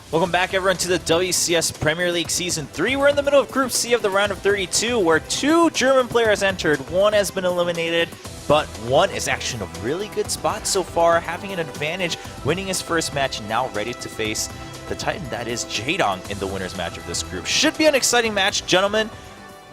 Welcome back, everyone, to the WCS Premier League Season 3. We're in the middle of Group C of the round of 32, where 2 German players entered. One has been eliminated, but one is actually in a really good spot so far, having an advantage, winning his first match, and now ready to face the Titan that is Jaedong in the winner's match of this group. Should be an exciting match, gentlemen.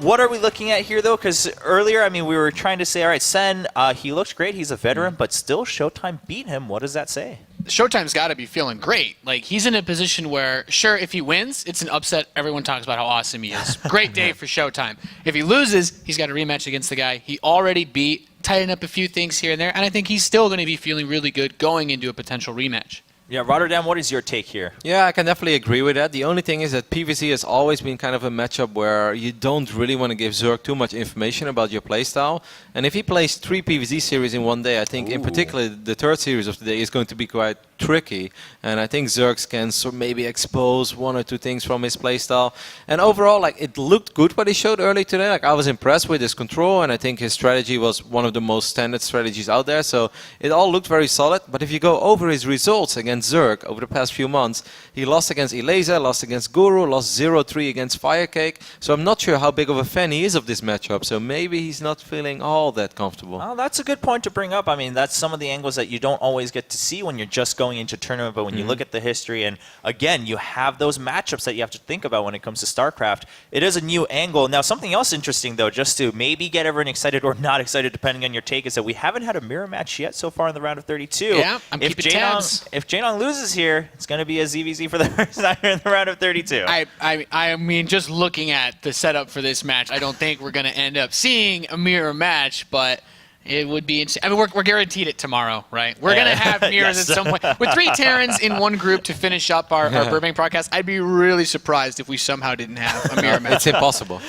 What are we looking at here, though? Because earlier, I mean, we were trying to say, all right, Sen, he looks great. He's a veteran, but still, ShoWTimE beat him. What does that say? ShoWTimE's got to be feeling great. Like, he's in a position where, sure, if he wins, it's an upset. Everyone talks about how awesome he is. Great day for ShoWTimE. If he loses, he's got a rematch against the guy he already beat, tighten up a few things here and there, and I think he's still going to be feeling really good going into a potential rematch. Yeah, Rotterdam, what is your take here? Yeah, I can definitely agree with that. The only thing is that PvZ has always been kind of a matchup where you don't really want to give Zerg too much information about your playstyle. And if he plays 3 PvZ series in one day, I think in particular the third series of the day is going to be quite tricky. And I think Zergs can maybe expose 1 or 2 things from his playstyle. And overall, like, it looked good what he showed early today. Like, I was impressed with his control, and I think his strategy was one of the most standard strategies out there. So it all looked very solid. But if you go over his results against Zerg over the past few months, he lost against Eleza, lost against Guru, lost 0-3 against Firecake. So I'm not sure how big of a fan he is of this matchup. So maybe he's not feeling all that comfortable. Oh, that's a good point to bring up. I mean, that's some of the angles that you don't always get to see when you're just going into tournament. But when you look at the history, and again, you have those matchups that you have to think about when it comes to StarCraft. It is a new angle. Now, something else interesting, though, just to maybe get everyone excited or not excited, depending on your take, is that we haven't had a mirror match yet so far in the round of 32. Yeah, I'm keeping tabs. If Jaedong loses here, it's going to be a ZVZ for the first time in the round of 32. I mean, just looking at the setup for this match, I don't think we're going to end up seeing a mirror match, but it would be insane. I mean, we're guaranteed it tomorrow, right? We're going to have mirrors at some point. With 3 Terrans in one group to finish up our Burbank broadcast, I'd be really surprised if we somehow didn't have a mirror match. It's impossible.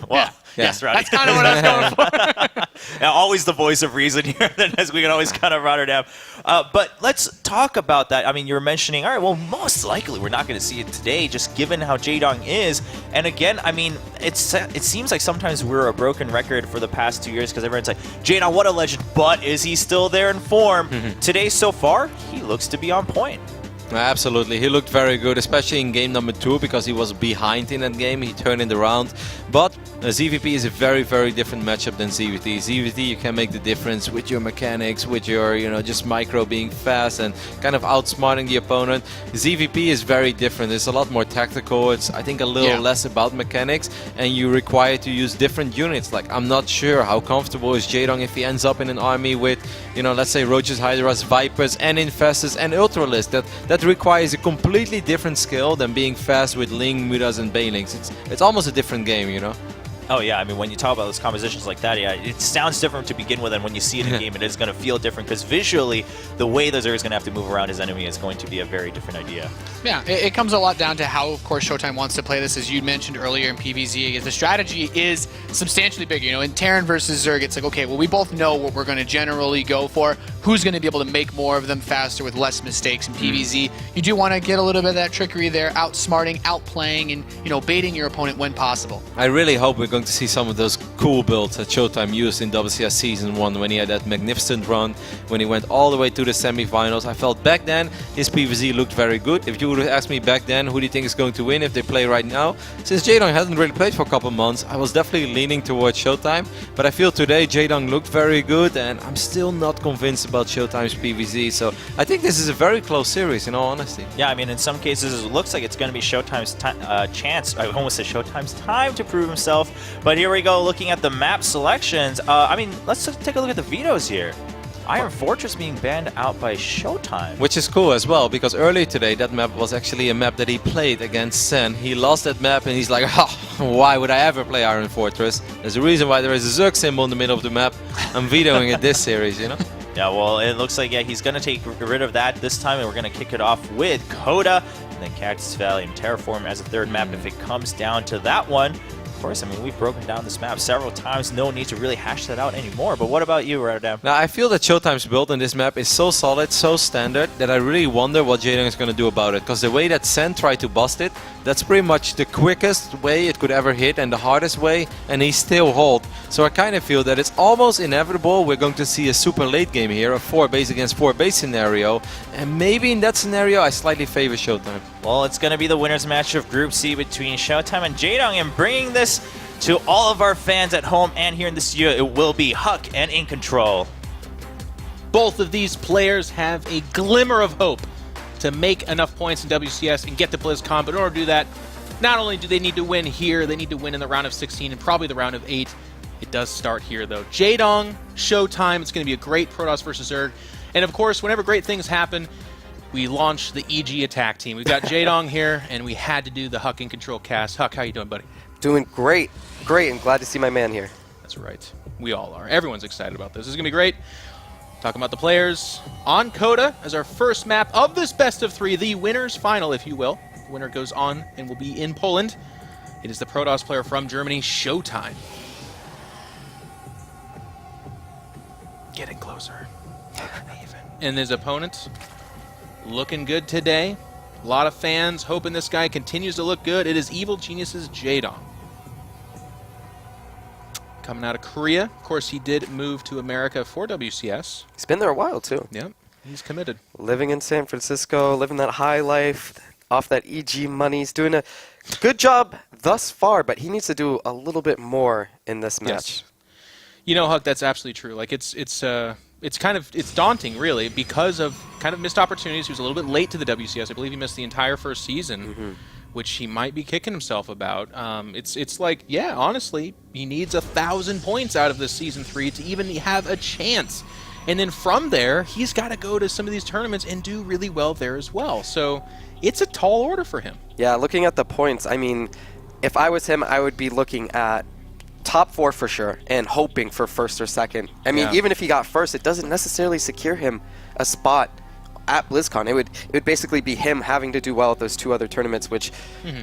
Well, yes, Roddy. That's kind of what I was going for. Now, always the voice of reason here, as we can always kind of Rotterdam. But let's talk about that. I mean, you were mentioning, all right, well, most likely we're not going to see it today, just given how Jaedong is. And again, I mean, it seems like sometimes we're a broken record for the past 2 years, because everyone's like, Jaedong, what a legend, but is he still there in form? Today, so far, he looks to be on point. Absolutely, he looked very good, especially in game number 2, because he was behind in that game. He turned it around. But ZVP is a very, very different matchup than ZVT. ZVT, you can make the difference with your mechanics, with your, just micro being fast and kind of outsmarting the opponent. ZVP is very different. It's a lot more tactical. It's, I think, a little less about mechanics, and you require to use different units. Like, I'm not sure how comfortable is Jaedong if he ends up in an army with, let's say Roaches, Hydras, Vipers, and Infestors, and Ultralisk. That requires a completely different skill than being fast with Ling, Mutas, and Banelings. It's almost a different game, Oh, yeah. I mean, when you talk about those compositions like that, yeah, it sounds different to begin with, and when you see it in game, it is going to feel different, because visually, the way the Zerg is going to have to move around his enemy is going to be a very different idea. Yeah, it comes a lot down to how, of course, ShoWTimE wants to play this, as you mentioned earlier in PvZ. The strategy is substantially bigger. In Terran versus Zerg, it's like, okay, well, we both know what we're going to generally go for. Who's going to be able to make more of them faster with less mistakes? In PvZ, you do want to get a little bit of that trickery there, outsmarting, outplaying, and baiting your opponent when possible. I really hope we're going to see some of those cool builds that ShoWTimE used in WCS Season 1 when he had that magnificent run, when he went all the way to the semifinals. I felt back then his PvZ looked very good. If you would have asked me back then who do you think is going to win if they play right now, since Jaedong hasn't really played for a couple months, I was definitely leaning towards ShoWTimE. But I feel today Jaedong looked very good, and I'm still not convinced about ShoWTimE's PvZ. So I think this is a very close series, in all honesty. Yeah, I mean, in some cases it looks like it's going to be ShoWTimE's chance. I almost said ShoWTimE's time to prove himself. But here we go, looking at the map selections. I mean, let's just take a look at the vetoes here. Iron Fortress being banned out by ShoWTimE. Which is cool as well, because earlier today that map was actually a map that he played against Sen. He lost that map and he's like, why would I ever play Iron Fortress? There's a reason why there is a Zerg symbol in the middle of the map. I'm vetoing it this series, Yeah, well, it looks like, he's going to take rid of that this time, and we're going to kick it off with Coda, and then Cactus Valley and Terraform as a third map if it comes down to that one. Of course, I mean, we've broken down this map several times. No need to really hash that out anymore. But what about you, Radam? Now, I feel that ShoWTimE's build on this map is so solid, so standard, that I really wonder what Jaedong is going to do about it. Because the way that Sen tried to bust it, that's pretty much the quickest way it could ever hit and the hardest way, and he still hold. So I kind of feel that it's almost inevitable we're going to see a super late game here, a 4 base against 4 base scenario. And maybe in that scenario, I slightly favor ShoWTimE. Well, it's going to be the winner's match of Group C between ShoWTimE and Jaedong, and bringing this to all of our fans at home and here in the studio, it will be Huck and In Control. Both of these players have a glimmer of hope to make enough points in WCS and get to BlizzCon, but in order to do that, not only do they need to win here, they need to win in the round of 16 and probably the round of 8. It does start here, though. Jaedong, ShoWTimE, it's going to be a great Protoss versus Zerg. And of course, whenever great things happen, we launch the EG attack team. We've got Jaedong here, and we had to do the Huck In Control cast. Huck, how you doing, buddy? Doing great. Great, and glad to see my man here. That's right. We all are. Everyone's excited about this. This is going to be great. Talking about the players on Coda as our first map of this best of 3, the winner's final, if you will. The winner goes on and will be in Poland. It is the Protoss player from Germany, ShoWTimE. Getting closer. And his opponent looking good today. A lot of fans hoping this guy continues to look good. It is Evil Genius's Jaedong. Coming out of Korea. Of course, he did move to America for WCS. He's been there a while, too. Yep, he's committed. Living in San Francisco, living that high life, off that EG money. He's doing a good job thus far, but he needs to do a little bit more in this match. Yes. You know, Huck, that's absolutely true. Like, it's daunting, really, because of kind of missed opportunities. He was a little bit late to the WCS. I believe he missed the entire first season, which he might be kicking himself about. It's like, yeah, honestly, he needs 1,000 points out of this Season 3 to even have a chance. And then from there, he's got to go to some of these tournaments and do really well there as well. So it's a tall order for him. Yeah, looking at the points, I mean, if I was him, I would be looking at top 4 for sure and hoping for first or second. I mean, even if he got first, it doesn't necessarily secure him a spot at BlizzCon. It would basically be him having to do well at those 2 other tournaments, which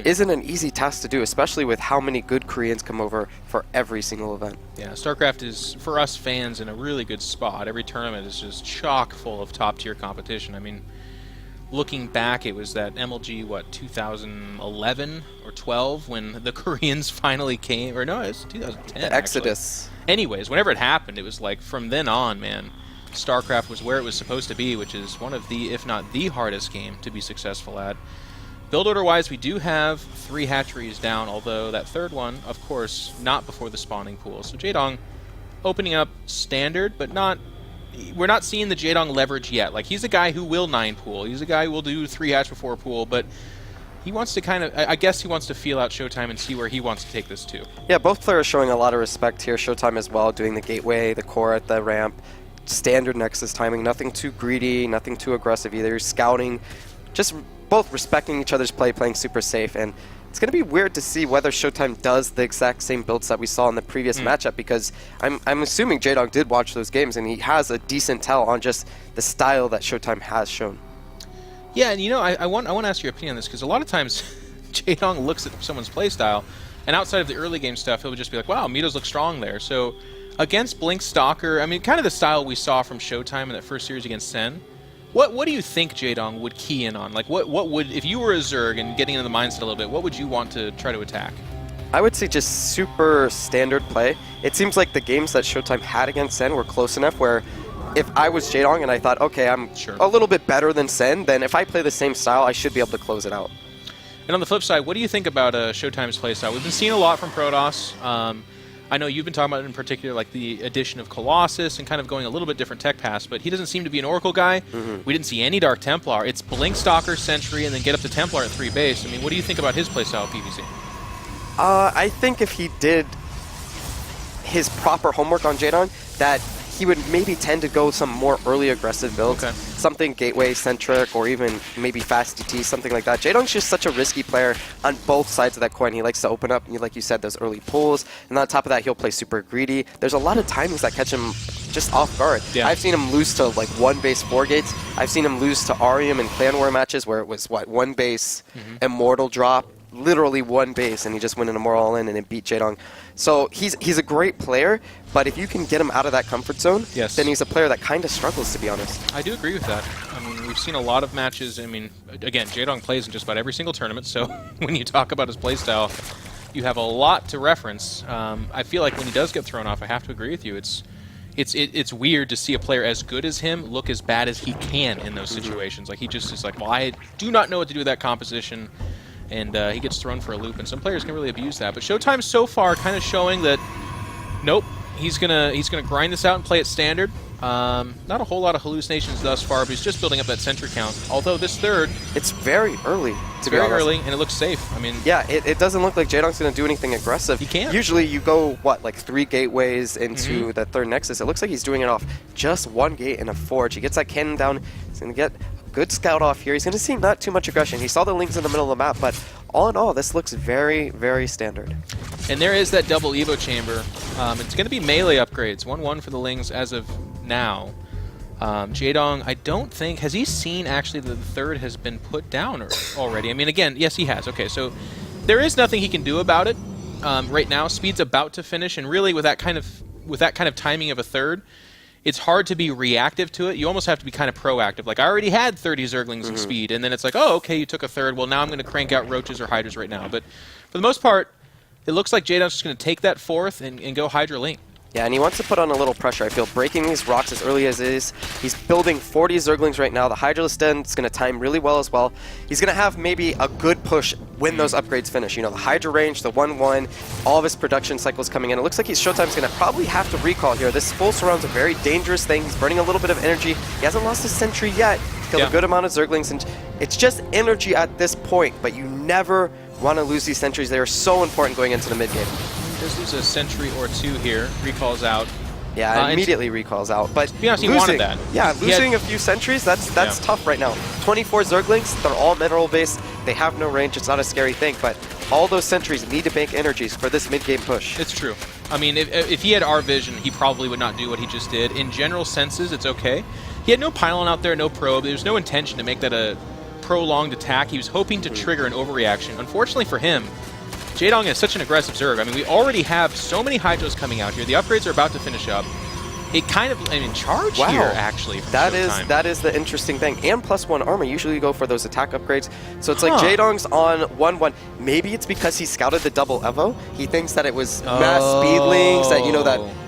isn't an easy task to do, especially with how many good Koreans come over for every single event. Yeah, StarCraft is, for us fans, in a really good spot. Every tournament is just chock full of top-tier competition. I mean, looking back, it was that MLG, 2011 or 12, when the Koreans finally came, or no, it was 2010, The Exodus. Actually. Anyways, whenever it happened, it was like, from then on, man, StarCraft was where it was supposed to be, which is one of the, if not the hardest game to be successful at. Build order-wise, we do have 3 hatcheries down, although that third one, of course, not before the spawning pool. So Jaedong opening up standard, but not... We're not seeing the Jaedong leverage yet. Like, he's a guy who will 9 pool. He's a guy who will do 3 hatch before pool, but he wants to kind of... I guess he wants to feel out ShoWTimE and see where he wants to take this to. Yeah, both players showing a lot of respect here. ShoWTimE as well, doing the gateway, the core at the ramp. Standard Nexus timing, nothing too greedy, nothing too aggressive either. Scouting, just both respecting each other's play, playing super safe. And it's going to be weird to see whether ShoWTimE does the exact same builds that we saw in the previous matchup, because I'm assuming Jaedong did watch those games and he has a decent tell on just the style that ShoWTimE has shown. Yeah, and you know, I want to ask your opinion on this, because a lot of times Jaedong looks at someone's playstyle, and outside of the early game stuff, he'll just be like, wow, Mitos look strong there. So against Blink Stalker, I mean, kind of the style we saw from ShoWTimE in that first series against Sen, what do you think Jaedong would key in on? Like, what would, if you were a Zerg and getting into the mindset a little bit, what would you want to try to attack? I would say just super standard play. It seems like the games that ShoWTimE had against Sen were close enough where if I was Jaedong and I thought, okay, I'm a little bit better than Sen, then if I play the same style, I should be able to close it out. And on the flip side, what do you think about ShoWTimE's playstyle? We've been seeing a lot from Protoss. I know you've been talking about, in particular, like the addition of Colossus and kind of going a little bit different tech paths, but he doesn't seem to be an Oracle guy. We didn't see any Dark Templar. It's Blink Stalker, Sentry, and then get up to Templar at 3 base. I mean, what do you think about his playstyle at PvZ? I think if he did his proper homework on Jaedong, that he would maybe tend to go some more early aggressive builds. Okay. Something gateway-centric or even maybe fast DT, something like that. Jaedong's just such a risky player on both sides of that coin. He likes to open up, like you said, those early pulls, and on top of that, he'll play super greedy. There's a lot of timings that catch him just off guard. Yeah. I've seen him lose to like 1 base 4 gates. I've seen him lose to Arium in Clan War matches where it was, 1 base Immortal drop, literally one base, and he just went in a more all-in and it beat Jaedong. So he's a great player, but if you can get him out of that comfort zone, Yes. then he's a player that kind of struggles, to be honest. I do agree with that. I mean, we've seen a lot of matches. I mean, again, Jaedong plays in just about every single tournament, so when you talk about his playstyle, you have a lot to reference. I feel like when he does get thrown off, I have to agree with you. It's weird to see a player as good as him look as bad as he can in those situations. Like, he just is like, well, I do not know what to do with that composition, and he gets thrown for a loop, and some players can really abuse that. But ShoWTimE so far kind of showing that, nope, he's gonna grind this out and play it standard. Not a whole lot of hallucinations thus far, but he's just building up that sentry count. Although this third, It's very early, it's to be very honest. early, and it looks safe. I mean, Yeah, it doesn't look like Jaedong's going to do anything aggressive. He can't. Usually you go, what, like 3 gateways into the third Nexus. It looks like he's doing it off just 1 gate and a forge. He gets that cannon down. He's going to get a good scout off here. He's going to see not too much aggression. He saw the Lings in the middle of the map, but all in all, this looks very, very standard. and there is that double Evo chamber. It's going to be melee upgrades. 1-1 for the Lings as of now. Jaedong, I don't think, has he seen actually that the third has been put down already? I mean, again, yes, he has. Okay, so there is nothing he can do about it right now. Speed's about to finish, and really with that kind of timing of a third, it's hard to be reactive to it. You almost have to be kind of proactive. Like, I already had 30 Zerglings in speed, and then it's like, oh, okay, you took a third. Well, now I'm going to crank out Roaches or Hydras right now. But for the most part, it looks like Jaedong's just going to take that fourth and go Hydra Link. Yeah, and he wants to put on a little pressure. I feel breaking these rocks as early as it is. He's building 40 Zerglings right now. The Hydralisk Den is going to time really well as well. He's going to have maybe a good push when those upgrades finish. You know, the Hydra range, the 1-1, all of his production cycles coming in. It looks like ShoWTimE's going to probably have to recall here. This full surround's a very dangerous thing. He's burning a little bit of energy. He hasn't lost his sentry yet. Killed a good amount of Zerglings, and it's just energy at this point, but you never want to lose these sentries. They are so important going into the mid-game. Does lose a sentry or two here. Recalls out. Yeah, immediately recalls out. But to be honest, he wanted that. Yeah, He losing a few sentries, that's tough right now. 24 Zerglings, they're all mineral based. They have no range. It's not a scary thing, but all those sentries need to bank energies for this mid-game push. It's true. I mean, if he had our vision, he probably would not do what he just did. In general senses, it's okay. He had no pylon out there, no probe. There's no intention to make that a prolonged attack. He was hoping to trigger an overreaction. Unfortunately for him, Jaedong is such an aggressive Zerg. I mean, we already have so many Hydras coming out here. The upgrades are about to finish up. It kind of, I mean, charge here, actually, from ShoWTimE. That is the interesting thing. And +1 armor, usually you go for those attack upgrades. So it's like Jaedong's on 1-1. Maybe it's because he scouted the double Evo. He thinks that it was mass speedlings, that, you know,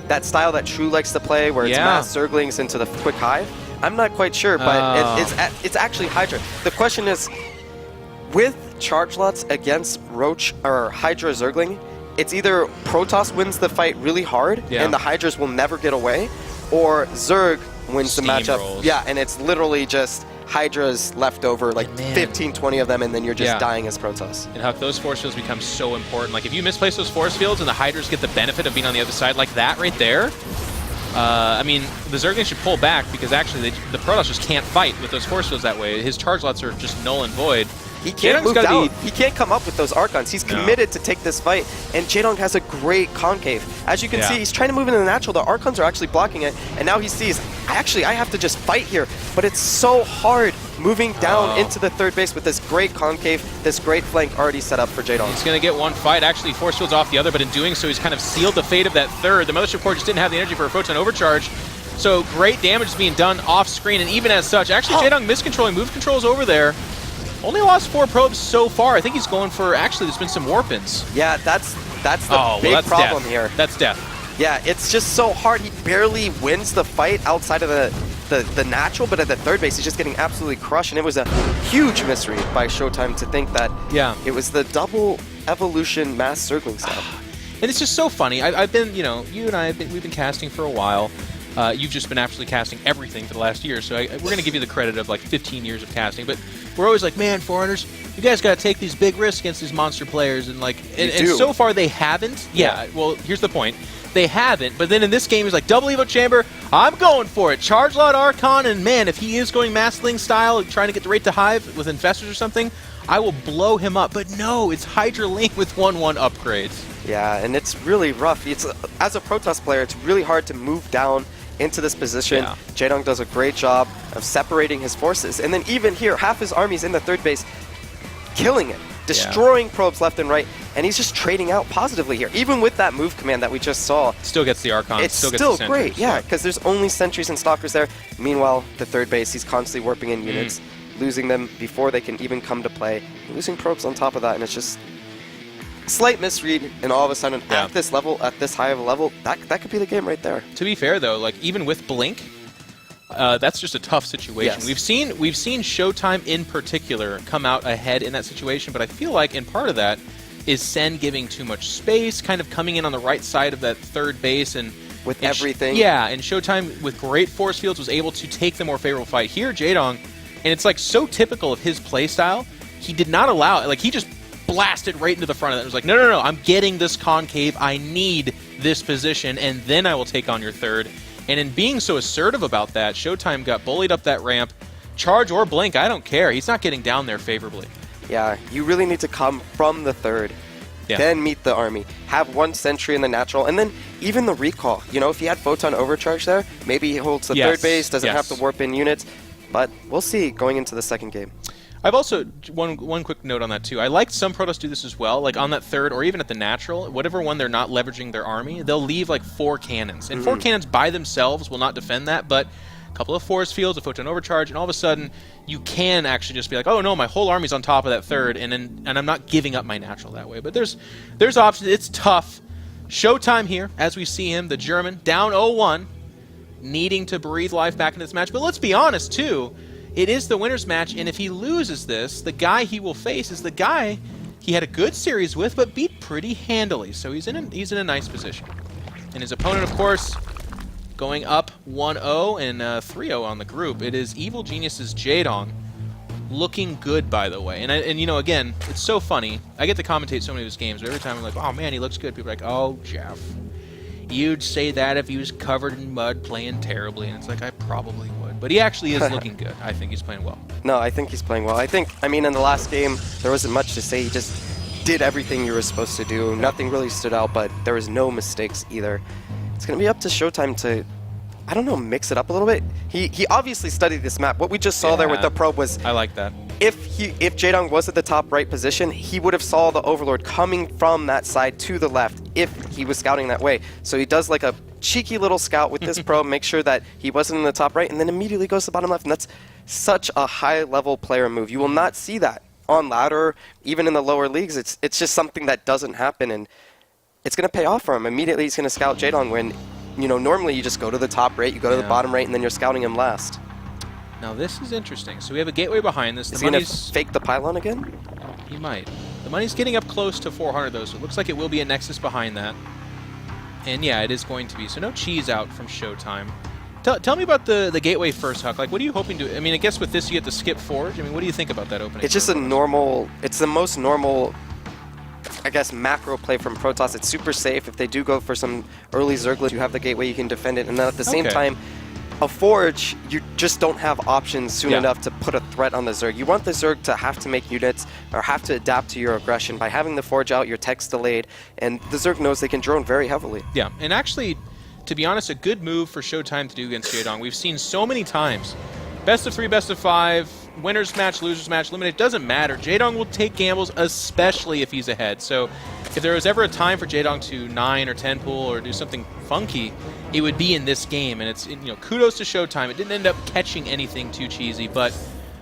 that style that True likes to play, where it's mass Zerglings into the quick hive. I'm not quite sure, but it's actually Hydra. The question is, with charge lots against Roach or Hydra Zergling, it's either Protoss wins the fight really hard and the Hydras will never get away, or Zerg wins the matchup. Yeah, and it's literally just Hydras left over, like 15, 20 of them, and then you're just dying as Protoss. And Huck, those force fields become so important. Like, if you misplace those force fields and the Hydras get the benefit of being on the other side like that right there, I mean, the Zerglings should pull back, because actually the Protoss just can't fight with those force fields that way. His charge lots are just null and void. He can't move down. He can't come up with those Archons. He's committed to take this fight, and Jaedong has a great concave. As you can see, he's trying to move into the natural. The Archons are actually blocking it, and now he sees, I have to just fight here. But it's so hard moving down into the third base with this great concave, this great flank already set up for Jaedong. He's going to get one fight. Actually, force fields off the other, but in doing so, he's kind of sealed the fate of that third. The Mothership Core just didn't have the energy for a Photon Overcharge. So great damage is being done off screen, and even as such, actually Jaedong miscontrolling. Move controls over there. Only lost 4 probes so far. I think he's going for, actually, there's been some warp-ins. Yeah, that's the big problem here. That's death. Yeah, it's just so hard. He barely wins the fight outside of the natural, but at the third base, he's just getting absolutely crushed. And it was a huge misread by ShoWTimE to think that it was the double evolution mass Zergling stuff. And it's just so funny. I've been, you know, you and I, we've been casting for a while. You've just been actually casting everything for the last year, so we're going to give you the credit of like 15 years of casting. But we're always like, man, Foreigners, you guys got to take these big risks against these monster players, and like, and so far they haven't. Yeah. Well, here's the point: they haven't. But then in this game, he's like, double Evo Chamber, I'm going for it. Charge Lot Archon, and man, if he is going Massling style, trying to get the rate to hive with Infestors or something, I will blow him up. But no, it's Hydra Link with 1-1 upgrades. Yeah, and it's really rough. It's as a Protoss player, it's really hard to move down into this position. Jaedong does a great job of separating his forces, and then even here, half his army's in the third base, killing it. destroying probes left and right, and he's just trading out positively here. Even with that move command that we just saw, Still gets the Archons. it's still still gets the great, sentries, yeah, because there's only sentries and stalkers there. Meanwhile, the third base, he's constantly warping in units, losing them before they can even come to play, losing probes on top of that, and it's just slight misread, and all of a sudden, at this level, at this high of a level, that could be the game right there. To be fair, though, like even with Blink, that's just a tough situation. Yes. We've seen ShoWTimE in particular come out ahead in that situation, but I feel like in part of that is Sen giving too much space, kind of coming in on the right side of that third base and With everything. Yeah, and ShoWTimE with great force fields was able to take the more favorable fight. Here, Jaedong, and it's like so typical of his playstyle, he did not allow, like he just blasted right into the front of it. It was like, no, I'm getting this concave. I need this position, and then I will take on your third. And in being so assertive about that, ShoWTimE got bullied up that ramp. Charge or blink, I don't care. He's not getting down there favorably. Yeah, you really need to come from the third, then meet the army. Have one sentry in the natural, and then even the recall. You know, if he had Photon Overcharge there, maybe he holds the third base, doesn't have to warp in units. But we'll see going into the second game. I've also, one quick note on that too. I like some Protoss do this as well, like on that third or even at the natural, whatever one they're not leveraging their army, they'll leave like 4 cannons. And 4 cannons by themselves will not defend that, but a couple of force fields, a Photon Overcharge, and all of a sudden you can actually just be like, oh no, my whole army's on top of that third, and I'm not giving up my natural that way. But there's options. It's tough. ShoWTimE here, as we see him, the German, down 0-1, needing to breathe life back into this match. But let's be honest too, it is the winner's match, and if he loses this, the guy he will face is the guy he had a good series with, but beat pretty handily. So he's in a nice position. And his opponent, of course, going up 1-0 and 3-0 on the group. It is Evil Genius's Jaedong, looking good, by the way. And you know, again, it's so funny. I get to commentate so many of his games, but every time I'm like, oh man, he looks good. People are like, oh, Jeff, you'd say that if he was covered in mud playing terribly. And it's like, I probably would. But he actually is looking good. I think he's playing well. No, I think he's playing well. I mean, in the last game, there wasn't much to say. He just did everything you were supposed to do. Nothing really stood out, but there was no mistakes either. It's going to be up to ShoWTimE to, I don't know, mix it up a little bit. He obviously studied this map. What we just saw there with the probe was, I like that. If Jaedong was at the top right position, he would have saw the Overlord coming from that side to the left if he was scouting that way. So he does like a cheeky little scout with this probe, make sure that he wasn't in the top right, and then immediately goes to the bottom left. And that's such a high-level player move. You will not see that on ladder, even in the lower leagues. It's just something that doesn't happen, and it's going to pay off for him. Immediately he's going to scout Jaedong when, you know, normally you just go to the top right, you go to the bottom right, and then you're scouting him last. Now this is interesting. So we have a gateway behind this. Is he going to fake the pylon again? He might. The money's getting up close to 400 though, so it looks like it will be a Nexus behind that. And yeah, it is going to be. So no cheese out from ShoWTimE. Tell me about the gateway first, Huck. Like, what are you hoping to... I mean, I guess with this you get to skip Forge. I mean, what do you think about that opening? It's just a normal... It's the most normal, I guess, macro play from Protoss. It's super safe. If they do go for some early Zerg, you have the gateway, you can defend it. And then at the same time, a Forge, you just don't have options soon enough to put a threat on the Zerg. You want the Zerg to have to make units or have to adapt to your aggression. By having the Forge out, your tech's delayed, and the Zerg knows they can drone very heavily. Yeah, and actually, to be honest, a good move for ShoWTimE to do against Jaedong. We've seen so many times. Best of 3, best of 5, winners match, losers match, eliminate, doesn't matter. Jaedong will take gambles, especially if he's ahead. So if there was ever a time for Jaedong to 9 or 10 pull or do something funky, it would be in this game. And it's, you know, kudos to ShoWTimE. It didn't end up catching anything too cheesy, but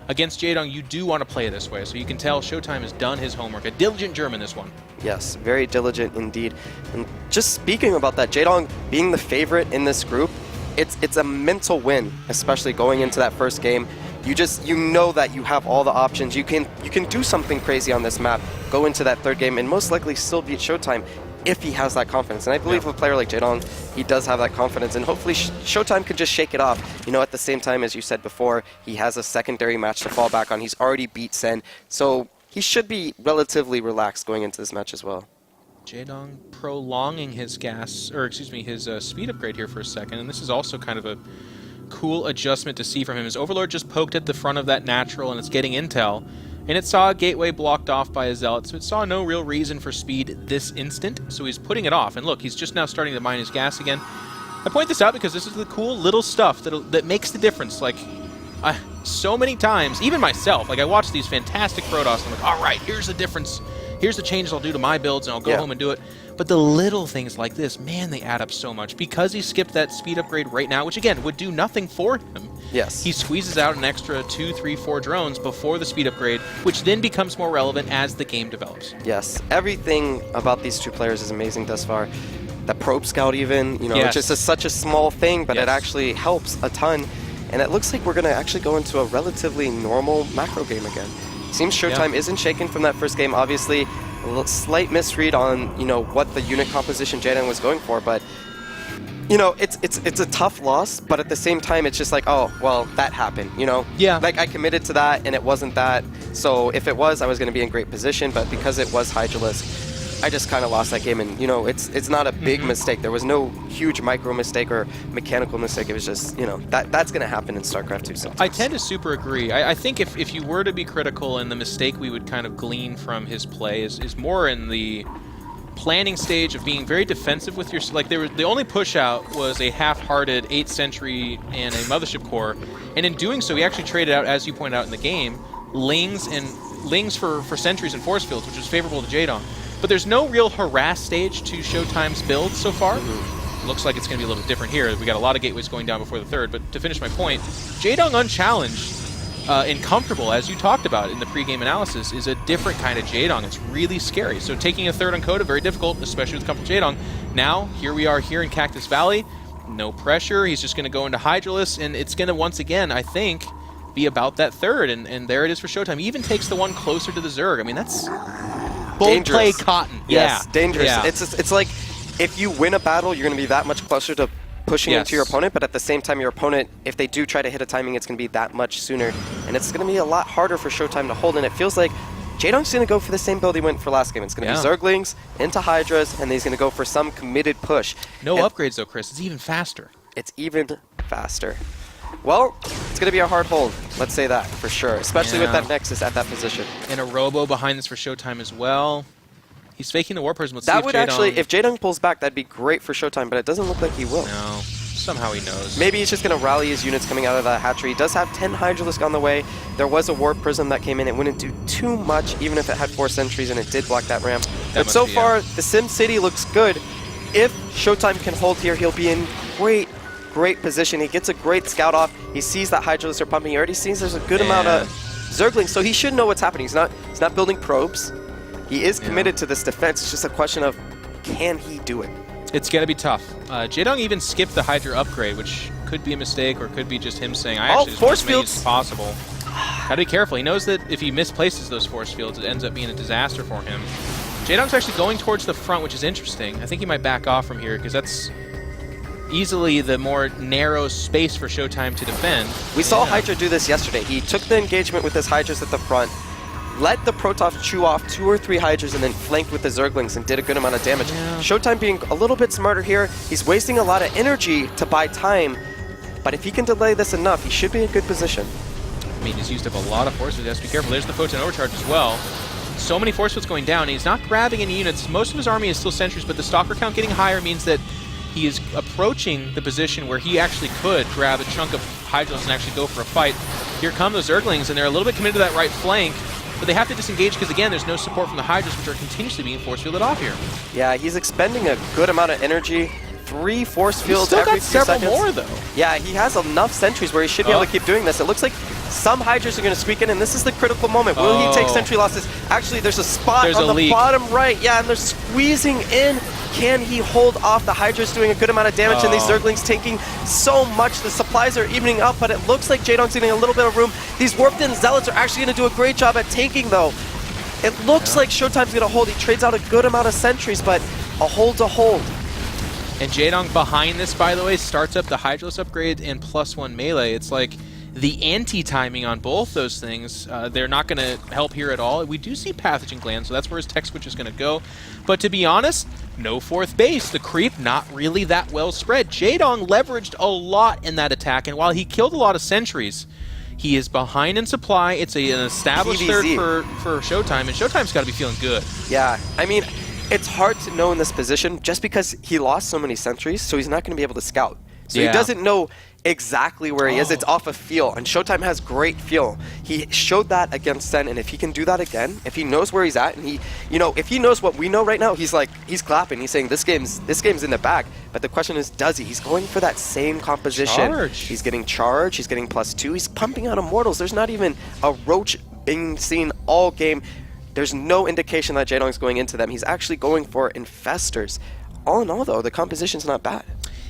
against Jaedong, you do want to play this way. So you can tell ShoWTimE has done his homework. A diligent German, this one. Yes, very diligent indeed. And just speaking about that, Jaedong being the favorite in this group, it's a mental win, especially going into that first game. You know that you have all the options. You can do something crazy on this map, go into that third game, and most likely still beat ShoWTimE if he has that confidence. And I believe a player like Jaedong, he does have that confidence, and hopefully ShoWTimE can just shake it off. You know, at the same time, as you said before, he has a secondary match to fall back on. He's already beat Sen, so he should be relatively relaxed going into this match as well. Jaedong prolonging his his speed upgrade here for a second, and this is also kind of a cool adjustment to see from him. His Overlord just poked at the front of that natural, and it's getting intel, and it saw a gateway blocked off by a Zealot, so it saw no real reason for speed this instant, so he's putting it off, and look, he's just now starting to mine his gas again. I point this out because this is the cool little stuff that makes the difference. Like, so many times, even myself, like I watch these fantastic Protoss and I'm like, all right, here's the difference. Here's the changes I'll do to my builds and I'll go home and do it. But the little things like this, man, they add up so much. Because he skipped that speed upgrade right now, which again, would do nothing for him. Yes. He squeezes out an extra 2, 3, 4 drones before the speed upgrade, which then becomes more relevant as the game develops. Yes. Everything about these two players is amazing thus far. The probe scout even, you know, it's just such a small thing, but it actually helps a ton. And it looks like we're going to actually go into a relatively normal macro game again. Seems ShoWTimE isn't shaken from that first game. Obviously, a slight misread on, you know, what the unit composition Jaedong was going for, but you know, it's a tough loss, but at the same time, it's just like, oh, well, that happened, you know? Yeah. Like, I committed to that, and it wasn't that. So if it was, I was going to be in great position, but because it was Hydralisk, I just kind of lost that game. And, you know, it's not a big mistake. There was no huge micro mistake or mechanical mistake. It was just, you know, that's going to happen in StarCraft 2 sometimes. I tend to super agree. I think if you were to be critical, and the mistake we would kind of glean from his play is more in the planning stage of being very defensive with your, like, the only push out was a half-hearted 8th century and a mothership core, and in doing so he actually traded out, as you pointed out in the game, lings for sentries and force fields, which was favorable to Jaedong. But there's no real harass stage to ShoWTimE's build so far. Looks like it's going to be a little bit different here. We got a lot of gateways going down before the third, but to finish my point, Jaedong unchallenged and comfortable, as you talked about in the pregame analysis, is a different kind of Jaedong. It's really scary. So taking a third uncoded, very difficult, especially with comfortable Jaedong. Now, here we are here in Cactus Valley. No pressure. He's just going to go into Hydralisk, and it's going to, once again, I think, be about that third. And there it is for ShoWTimE. He even takes the one closer to the Zerg. I mean, that's bold play cotton. Yes, yeah. dangerous. Yeah. It's like, if you win a battle, you're going to be that much closer to pushing into your opponent, but at the same time, your opponent, if they do try to hit a timing, it's going to be that much sooner, and it's going to be a lot harder for ShoWTimE to hold, and it feels like Jaedong's going to go for the same build he went for last game. It's going to be Zerglings into Hydras, and he's going to go for some committed push. No upgrades, though, Chris. It's even faster. It's even faster. Well, it's going to be a hard hold, let's say that, for sure, especially with that Nexus at that position. And a Robo behind this for ShoWTimE as well. He's faking the War Prism. Let's see That if would Jaedong... actually, if Jaedong pulls back, that'd be great for ShoWTimE, but it doesn't look like he will. No. Somehow he knows. Maybe he's just going to rally his units coming out of that hatchery. He does have 10 Hydralisk on the way. There was a War Prism that came in. It wouldn't do too much, even if it had 4 sentries and it did block that ramp. But so far, the Sim City looks good. If ShoWTimE can hold here, he'll be in great position. He gets a great scout off. He sees that Hydralisk are pumping. He already sees there's a good amount of Zerglings, so he should know what's happening. He's not building probes. He is committed to this defense. It's just a question of, can he do it? It's going to be tough. Jaedong even skipped the Hydra upgrade, which could be a mistake or could be just him saying, I actually just want as many as possible. Gotta be careful. He knows that if he misplaces those force fields, it ends up being a disaster for him. Jaedong's actually going towards the front, which is interesting. I think he might back off from here, because that's easily the more narrow space for ShoWTimE to defend. We saw Hydra do this yesterday. He took the engagement with his Hydras at the front, let the Protoss chew off 2 or 3 Hydras, and then flanked with the Zerglings and did a good amount of damage. ShoWTimE being a little bit smarter here. He's wasting a lot of energy to buy time, but if he can delay this enough, he should be in good position. I mean, he's used up a lot of force fields. He has to be careful. There's the Photon Overcharge as well. So many force fields going down. He's not grabbing any units. Most of his army is still sentries, but the Stalker count getting higher means that he is approaching the position where he actually could grab a chunk of Hydras and actually go for a fight. Here come the Zerglings, and they're a little bit committed to that right flank, but they have to disengage because, again, there's no support from the Hydras, which are continuously being force fielded off here. Yeah, he's expending a good amount of energy. 3 force fields still every got several few seconds. more, though. Yeah, he has enough sentries where he should be able to keep doing this. It looks like some Hydras are going to squeak in, and this is the critical moment. Will he take sentry losses? Actually, there's a spot on the bottom right. Yeah, and they're squeezing in. Can he hold off? The Hydras doing a good amount of damage, and these Zerglings taking so much. The supplies are evening up, but it looks like Jaedong's getting a little bit of room. These warped-in Zealots are actually going to do a great job at tanking, though. It looks like ShoWTimE's going to hold. He trades out a good amount of sentries, but a hold to hold. And Jaedong behind this, by the way, starts up the Hydralisk upgrade and +1 melee. It's like the anti-timing on both those things. They're not going to help here at all. We do see Pathogen Gland, so that's where his tech switch is going to go. But to be honest, no 4th base. The creep not really that well spread. Jaedong leveraged a lot in that attack, and while he killed a lot of sentries, he is behind in supply. It's an established third for ShoWTimE, and ShoWTimE's got to be feeling good. Yeah, I mean, it's hard to know in this position just because he lost so many sentries, so he's not going to be able to scout. So he doesn't know exactly where he is. It's off of feel, and ShoWTimE has great feel. He showed that against Sen, and if he can do that again, if he knows where he's at, and he, you know, if he knows what we know right now, he's clapping. He's saying this game's in the bag. But the question is, does he? He's going for that same composition. Charge. He's getting charge. He's getting +2. He's pumping out Immortals. There's not even a Roach being seen all game. There's no indication that Jaedong is going into them. He's actually going for Infestors. All in all, though, the composition's not bad.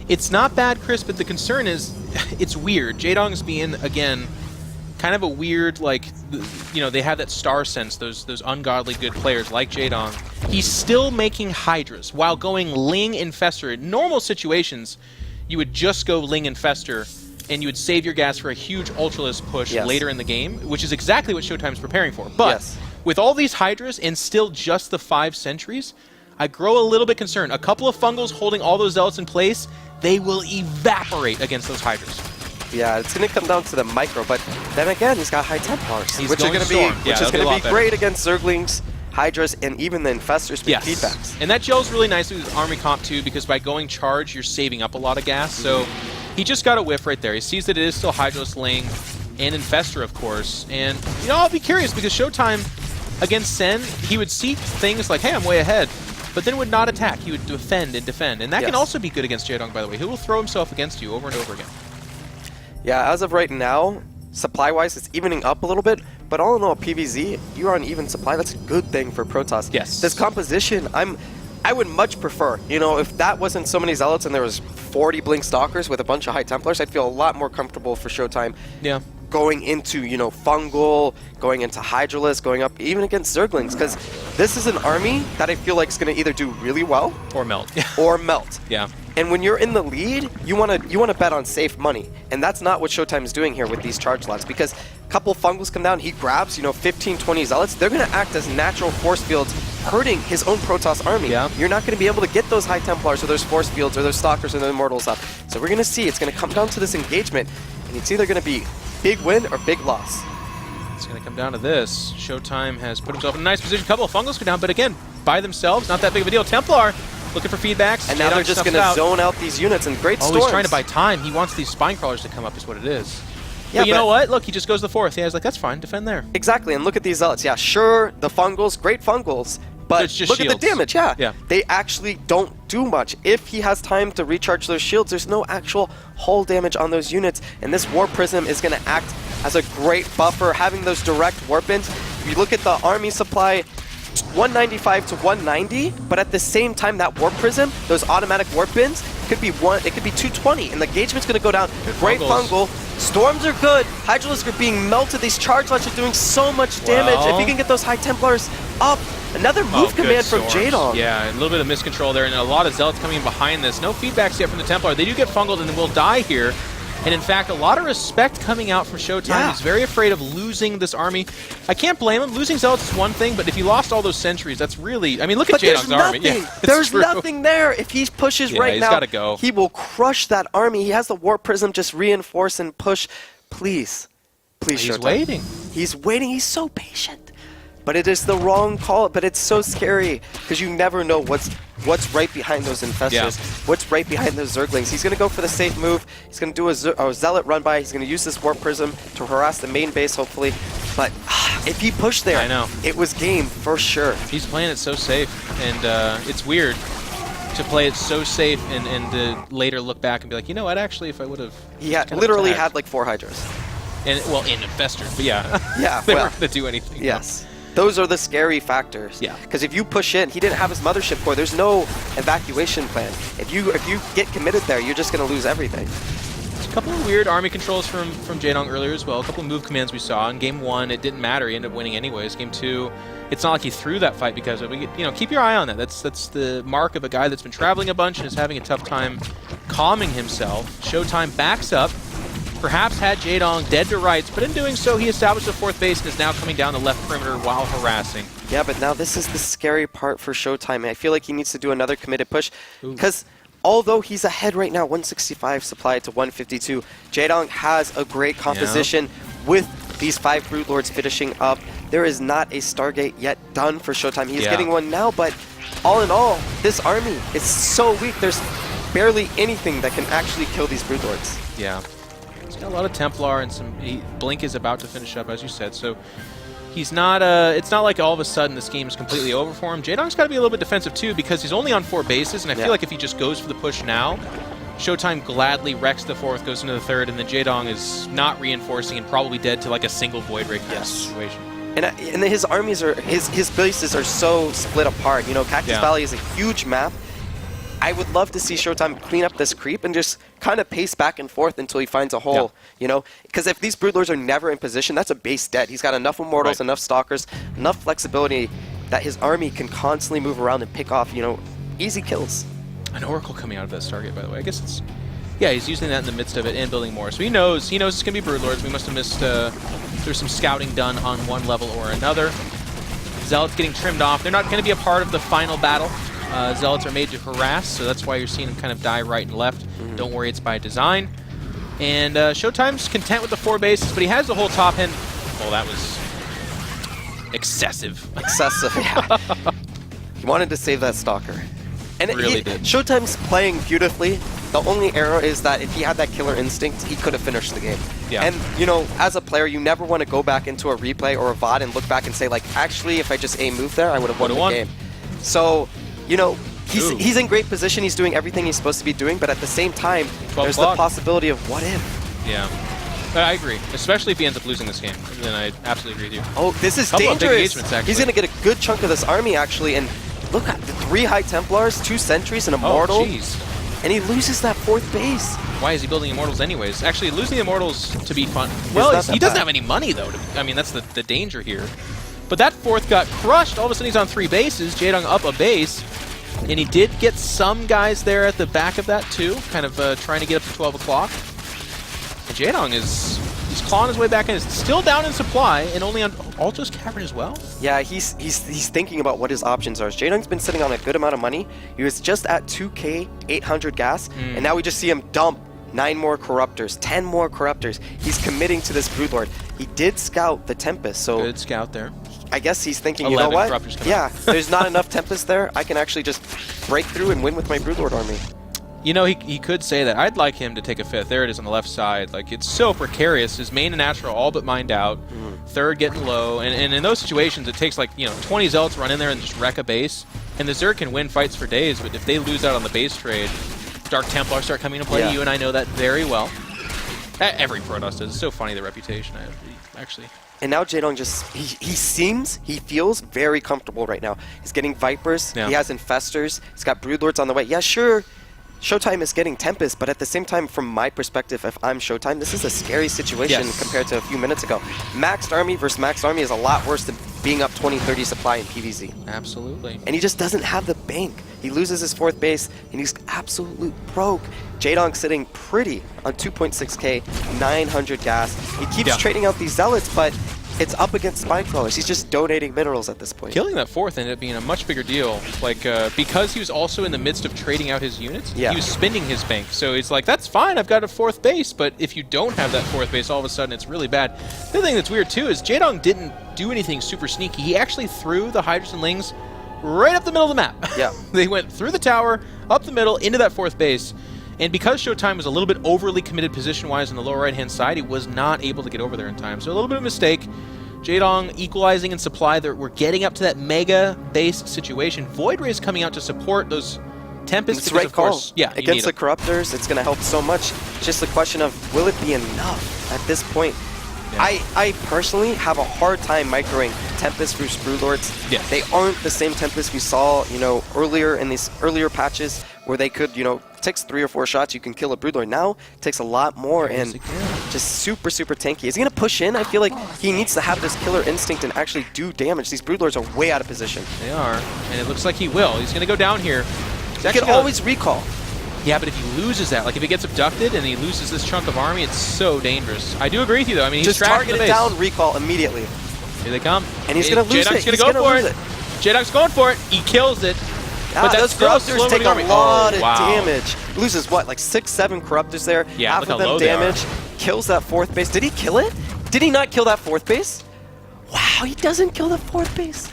It's not bad, Chris, but the concern is it's weird. Jaedong's being, again, kind of a weird, like, you know, they have that star sense, those ungodly good players like Jaedong. He's still making Hydras while going Ling Infestor. In normal situations, you would just go Ling Infestor and you would save your gas for a huge Ultralisk push later in the game, which is exactly what ShoWTimE's preparing for. But with all these Hydras and still just the 5 sentries, I grow a little bit concerned. A couple of Fungals holding all those Zealots in place, they will evaporate against those Hydras. Yeah, it's going to come down to the micro, but then again, he's got high Templars, which are going to be great against Zerglings, Hydras, and even the Infestor speed feedbacks. And that gels really nicely with Army Comp too, because by going charge, you're saving up a lot of gas. So he just got a whiff right there. He sees that it is still Hydros, Ling, and Infestor, of course. And, you know, I'll be curious, because ShoWTimE against Sen, he would see things like, hey, I'm way ahead, but then would not attack. He would defend and defend. And that can also be good against Jaedong, by the way. He will throw himself against you over and over again. Yeah, as of right now, supply-wise, it's evening up a little bit, but all in all, PvZ, you are on even supply. That's a good thing for Protoss. Yes. This composition, I would much prefer, you know, if that wasn't so many Zealots and there was 40 Blink Stalkers with a bunch of High Templars, I'd feel a lot more comfortable for ShoWTimE. Yeah. Going into, you know, Fungal, going into Hydralisk, going up even against Zerglings, because this is an army that I feel like is going to either do really well Or melt. or melt. Yeah. And when you're in the lead, you want to bet on safe money, and that's not what ShoWTimE is doing here with these charge slots. Because a couple Fungals come down, he grabs, you know, 15, 20 Zealots. They're going to act as natural force fields, hurting his own Protoss army. Yeah. You're not going to be able to get those High Templars or those force fields or those Stalkers or those Immortals up. So we're going to see. It's going to come down to this engagement, and it's either going to be big win or big loss. It's going to come down to this. ShoWTimE has put himself in a nice position. A couple of Fungals go down, but again, by themselves, not that big of a deal. Templar looking for feedbacks. And now they're just going to zone out these units in great storms. He's trying to buy time. He wants these spine crawlers to come up is what it is. Yeah, but you know what? Look, he just goes to the 4th. Yeah, he's like, that's fine. Defend there. Exactly, and look at these Zealots. Yeah, sure, the Fungals, great Fungals, but Just look shields. at the damage. Yeah, Yeah. they actually don't do much. If he has time to recharge those shields, there's no actual hull damage on those units, and this Warp Prism is going to act as a great buffer, having those direct warp ins. If you look at the army supply, 195 to 190, but at the same time, that Warp Prism, those automatic warp bins, could be 220, and the engagement's going to go down. Great Fungal. Storms are good. Hydralisks are being melted. These charge lots are doing so much damage. If you can get those High Templars up, another move command from Jaedong. Yeah, a little bit of miscontrol there, and a lot of Zealots coming in behind this. No feedbacks yet from the Templar. They do get fungled and then will die here. And in fact, a lot of respect coming out from ShoWTimE. Yeah. He's very afraid of losing this army. I can't blame him. Losing Zealots is one thing, but if he lost all those sentries, that's really... I mean, look at Jaedong's army. Yeah, there's nothing there. If he pushes right now, gotta go. He will crush that army. He has the Warp Prism, just reinforce and push. Please. Please, He's ShoWTimE. waiting. He's waiting. He's so patient. But it is the wrong call. But it's so scary because you never know what's right behind those Infestors, what's right behind those Zerglings. He's going to go for the safe move. He's going to do a Zealot run by. He's going to use this Warp Prism to harass the main base, hopefully. But if he pushed there, I know. It was game for sure. He's playing it so safe, and it's weird to play it so safe and to later look back and be like, you know what, actually, if I would have... He had literally had like 4 Hydras. And, well, in Infestors, but yeah. Yeah, they well, weren't going to do anything. Yes. Those are the scary factors. Yeah. Because if you push in, he didn't have his mothership core. There's no evacuation plan. If you get committed there, you're just going to lose everything. A couple of weird army controls from Jaedong earlier as well. A couple of move commands we saw. In Game 1, it didn't matter. He ended up winning anyways. Game 2, it's not like he threw that fight because of it. You know, keep your eye on that. That's the mark of a guy that's been traveling a bunch and is having a tough time calming himself. ShoWTimE backs up. Perhaps had Jaedong dead to rights, but in doing so, he established a 4th base and is now coming down the left perimeter while harassing. Yeah, but now this is the scary part for ShoWTimE. I feel like he needs to do another committed push because although he's ahead right now, 165 supply to 152, Jaedong has a great composition with these 5 Brood Lords finishing up. There is not a Stargate yet done for ShoWTimE. He's getting one now, but all in all, this army is so weak. There's barely anything that can actually kill these Brood Lords. Yeah. got a lot of Templar and some... Blink is about to finish up, as you said, so he's not... it's not like all of a sudden this game is completely over for him. Jaedong's got to be a little bit defensive too, because he's only on 4 bases, and I feel like if he just goes for the push now, ShoWTimE gladly wrecks the 4th, goes into the 3rd, and then Jaedong is not reinforcing and probably dead to like a single Void Ray kind of situation. And his armies are... His bases are so split apart. You know, Cactus Valley is a huge map. I would love to see ShoWTimE clean up this creep and just kind of pace back and forth until he finds a hole, you know? Because if these Broodlords are never in position, that's a base dead. He's got enough Immortals, enough Stalkers, enough flexibility that his army can constantly move around and pick off, you know, easy kills. An Oracle coming out of that Stargate, by the way. I guess it's... Yeah, he's using that in the midst of it and building more. So he knows it's going to be Broodlords. We must have missed... there's some scouting done on one level or another. Zealots getting trimmed off. They're not going to be a part of the final battle. Zealots are made to harass, so that's why you're seeing them kind of die right and left. Don't worry, it's by design. And ShoWTimE's content with the 4 bases, but he has the whole top end. Oh, that was... excessive. Excessive, yeah. He wanted to save that Stalker. And really did. ShoWTimE's playing beautifully. The only error is that if he had that killer instinct, he could have finished the game. Yeah. And, you know, as a player, you never want to go back into a replay or a VOD and look back and say, like, actually, if I just A-moved there, I would have won the game. So, you know, he's in great position. He's doing everything he's supposed to be doing, but at the same time, there's the possibility of what if. Yeah. I agree, especially if he ends up losing this game. Then I absolutely agree with you. Oh, this is dangerous. He's going to get a good chunk of this army, actually, and look at the 3 High Templars, 2 Sentries, and Immortal. Oh, jeez. And he loses that 4th base. Why is he building Immortals anyways? Actually, losing the Immortals to be fun. Well, he doesn't have any money, though. I mean, that's the danger here. But that 4th got crushed. All of a sudden, he's on 3 bases. Jaedong up a base. And he did get some guys there at the back of that, too. Kind of trying to get up to 12 o'clock. And Jaedong he's clawing his way back in. He's still down in supply and only on Alto's Cavern as well. Yeah, he's thinking about what his options are. Jaedong's been sitting on a good amount of money. He was just at 2K 800 gas, and now we just see him dump 9 more Corruptors, 10 more Corruptors. He's committing to this Broodlord. He did scout the Tempest, so... Good scout there. I guess he's thinking, you know what? Yeah, there's not enough Tempest there. I can actually just break through and win with my Broodlord army. You know, he could say that. I'd like him to take a 5th. There it is on the left side. Like, it's so precarious. His main and natural all but mined out. 3rd getting low. And in those situations, it takes, like, you know, 20 Zealots run in there and just wreck a base. And the Zerg can win fights for days, but if they lose out on the base trade, Dark Templars start coming to play. You and I know that very well. Every Protoss does. It's so funny, the reputation. Actually... And now Jaedong just, he feels very comfortable right now. He's getting Vipers, he has Infestors, he's got Broodlords on the way. Yeah, sure, ShoWTimE is getting Tempest, but at the same time, from my perspective, if I'm ShoWTimE, this is a scary situation compared to a few minutes ago. Maxed army versus maxed army is a lot worse than being up 20-30 supply in PvZ. Absolutely. And he just doesn't have the bank. He loses his 4th base, and he's absolute broke. Jaedong sitting pretty on 2.6k, 900 gas. He keeps trading out these Zealots, but it's up against Spine Crawlers. He's just donating minerals at this point. Killing that 4th ended up being a much bigger deal. Like, because he was also in the midst of trading out his units, he was spending his bank. So it's like, that's fine, I've got a 4th base, but if you don't have that 4th base, all of a sudden it's really bad. The other thing that's weird, too, is Jaedong didn't do anything super sneaky. He actually threw the Hydras and Lings right up the middle of the map. Yeah. They went through the tower, up the middle, into that 4th base. And because ShoWTimE was a little bit overly committed position-wise on the lower right-hand side, he was not able to get over there in time. So a little bit of a mistake. Jaedong equalizing in supply. We're getting up to that mega base situation. Void Ray is coming out to support those Tempests. It's the right call. Against the Corruptors, it's going to help so much. It's just a question of, will it be enough at this point? I personally have a hard time microing Tempest versus Broodlords. They aren't the same Tempest we saw, you know, earlier in these earlier patches where they could, you know, takes 3 or 4 shots, you can kill a Broodlord. Now it takes a lot more and just super tanky. Is he going to push in? I feel like he needs to have this killer instinct and actually do damage. These Broodlords are way out of position. They are, and it looks like he will. He's going to go down here. He can always recall. Yeah, but if he loses that, like if he gets abducted and he loses this chunk of army, it's so dangerous. I do agree with you, though. I mean, he's just target it down, recall immediately. Here they come. And he's going to lose it. Jaedong's going to go for it. Jaedong's going for it. He kills it. But those Corruptors take a lot of damage. Loses what, like 6-7 Corruptors there? Yeah, half of them damage. Kills that 4th base. Did he kill it? Did he not kill that 4th base? Wow, he doesn't kill the 4th base.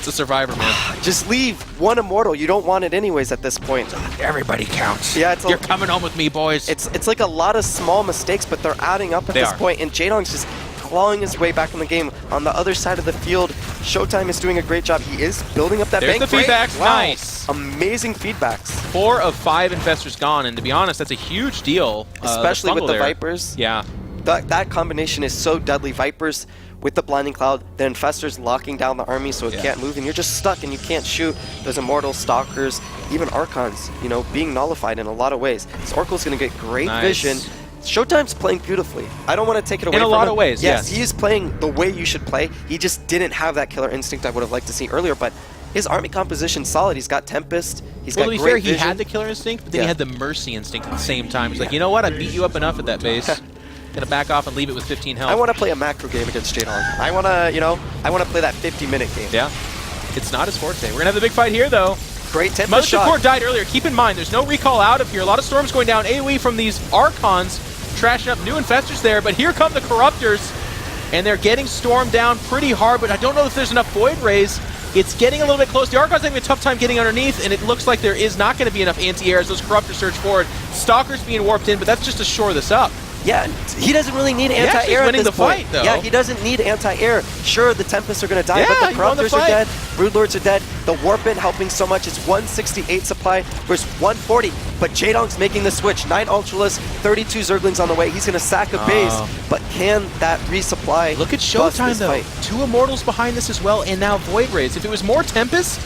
the survivor, man. Just leave one immortal. You don't want it anyways at this point. Everybody counts. Yeah, You're coming home with me, boys. It's like a lot of small mistakes, but they're adding up at this point, and Jaedong's just clawing his way back in the game. On the other side of the field, ShoWTimE is doing a great job. He is building up that There's bank. the feedbacks. Wow. Nice. Amazing feedbacks. 4 of 5 infestors gone, and to be honest, that's a huge deal. Especially with the there. Vipers. Yeah. That combination is so deadly. Vipers with the Blinding Cloud, the Infestors locking down the army so it can't move, and you're just stuck and you can't shoot. Those Immortals, Stalkers, even Archons, you know, being nullified in a lot of ways. This Oracle's going to get great vision. ShoWTimE's playing beautifully. I don't want to take it away from him. In a lot of ways, yes. He is playing the way you should play. He just didn't have that killer instinct I would have liked to see earlier, but his army composition's solid. He's got Tempest. He's got great vision. He had the killer instinct, but then he had the mercy instinct at the same time. He's like, you know what? I beat you up enough at that base. Gonna back off and leave it with 15 health. I want to play a macro game against Jaedong. I want to, you know, I want to play that 50-minute game. Yeah. It's not his forte. We're gonna have the big fight here, though. Great Tempest Most shot. of core died earlier. Keep in mind, there's no recall out of here. A lot of storms going down. AoE from these Archons, trashing up new infestors there. But here come the Corruptors, and they're getting stormed down pretty hard. But I don't know if there's enough Void Rays. It's getting a little bit close. The Archons having a tough time getting underneath, and it looks like there is not going to be enough anti-air as those Corruptors surge forward. Stalker's being warped in, but that's just to shore this up. Yeah, he doesn't really need anti-air at this the point. fight, though. Yeah, he doesn't need anti-air. Sure, the Tempests are going to die, Yeah, but the he won the Corruptors are fight. dead, Broodlords are dead, the Warpin helping so much. It's 168 supply versus 140, but Jaedong's making the switch. 9 Ultralists, 32 Zerglings on the way. He's going to sack a base, but can that resupply Look at bust ShoWTimE, this though. fight? 2 Immortals behind this as well, and now Void Rays. If it was more Tempest,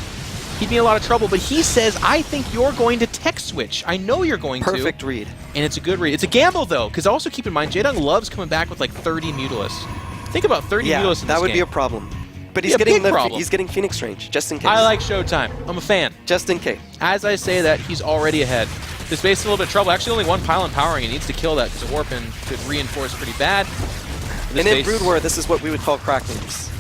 he'd be in a lot of trouble, but he says, I think you're going to tech switch. I know you're going to. Perfect read. And it's a good read. It's a gamble, though, because also keep in mind, Jaedong loves coming back with like 30 Mutalists. Think about 30 Mutalists in this that would game. be a problem. But he's a getting big problem. he's getting Phoenix range, just in case. I like ShoWTimE. I'm a fan. Just in case. As I say that, he's already ahead. This base is a little bit of trouble. Actually, only 1 pylon powering. He needs to kill that because a Warpin could reinforce pretty bad. And in Brood War, this is what we would call cracklings.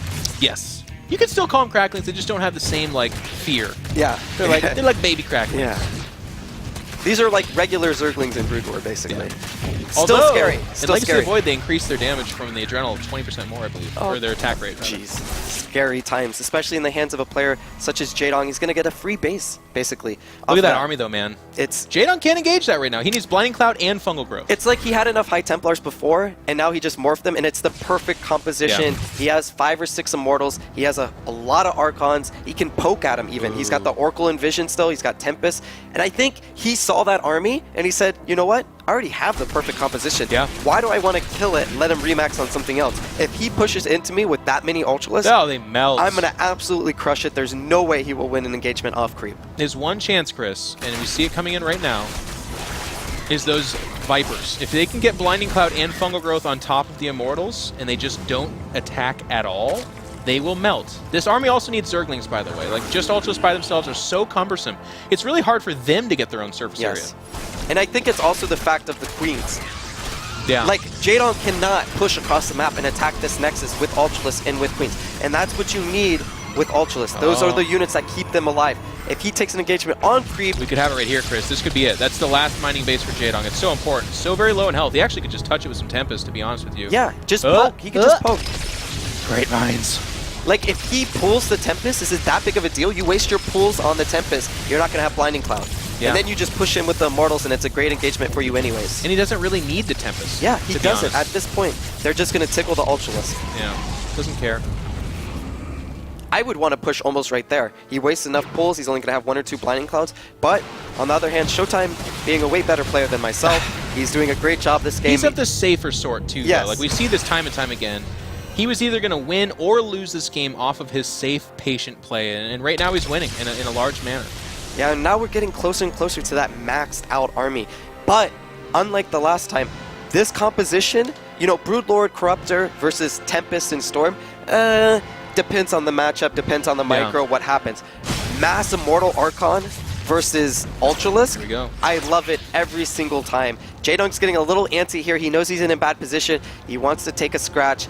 Yes. You can still call them cracklings. They just don't have the same, like, fear. Yeah. They're like baby cracklings. Yeah. These are like regular Zerglings in Brood War, basically. Although, Still scary. in Still Legacy scary. of Void, they increase their damage from the Adrenal 20% more, I believe. Or their attack rate. rather. Jeez. Scary times, especially in the hands of a player such as Jaedong. He's going to get a free base, basically. Look at that army, though, man. It's Jaedong can't engage that right now. He needs Blinding Cloud and Fungal Growth. It's like he had enough High Templars before, and now he just morphed them, and it's the perfect composition. Yeah. He has 5 or 6 Immortals. He has a lot of Archons. He can poke at him, even. He's got the Oracle and Vision still. He's got Tempest. And I think he saw that army, and he said, you know what? I already have the perfect composition. Yeah. Why do I want to kill it and let him remax on something else? If he pushes into me with that many Ultralists, Oh, they melt. I'm going to absolutely crush it. There's no way he will win an engagement off creep. There's one chance, Chris, and we see it coming in right now, is those Vipers. If they can get Blinding Cloud and Fungal Growth on top of the Immortals, and they just don't attack at all, they will melt. This army also needs Zerglings, by the way. Like, just Ultras by themselves are so cumbersome. It's really hard for them to get their own surface area. And I think it's also the fact of the Queens. Yeah. Like, Jaedong cannot push across the map and attack this Nexus with Ultralists and with Queens. And that's what you need with Ultralists. Those are the units that keep them alive. If he takes an engagement on creep... We could have it right here, Chris. This could be it. That's the last mining base for Jaedong. It's so important. So very low in health. He actually could just touch it with some Tempest, to be honest with you. Yeah, just poke. He could just poke. Great mines. Like, if he pulls the Tempest, is it that big of a deal? You waste your pulls on the Tempest, you're not going to have Blinding Cloud. Yeah. And then you just push in with the Immortals, and it's a great engagement for you anyways. And he doesn't really need the Tempest. Yeah, he to be doesn't. honest. At this point, they're just going to tickle the Ultralisk. Yeah, doesn't care. I would want to push almost right there. He wastes enough pulls, he's only going to have 1 or 2 Blinding Clouds. But, on the other hand, ShoWTimE, being a way better player than myself, he's doing a great job this game. He's of the safer sort, too, Yes. though. Like, we see this time and time again. He was either going to win or lose this game off of his safe, patient play. And right now he's winning in a large manner. Yeah, and now we're getting closer and closer to that maxed out army. But, unlike the last time, this composition, you know, Broodlord, Corruptor versus Tempest and Storm, depends on the matchup, depends on the micro, what happens. Mass Immortal Archon versus Ultralisk. Here we go. I love it every single time. Jaedong's getting a little antsy here. He knows he's in a bad position. He wants to take a scratch.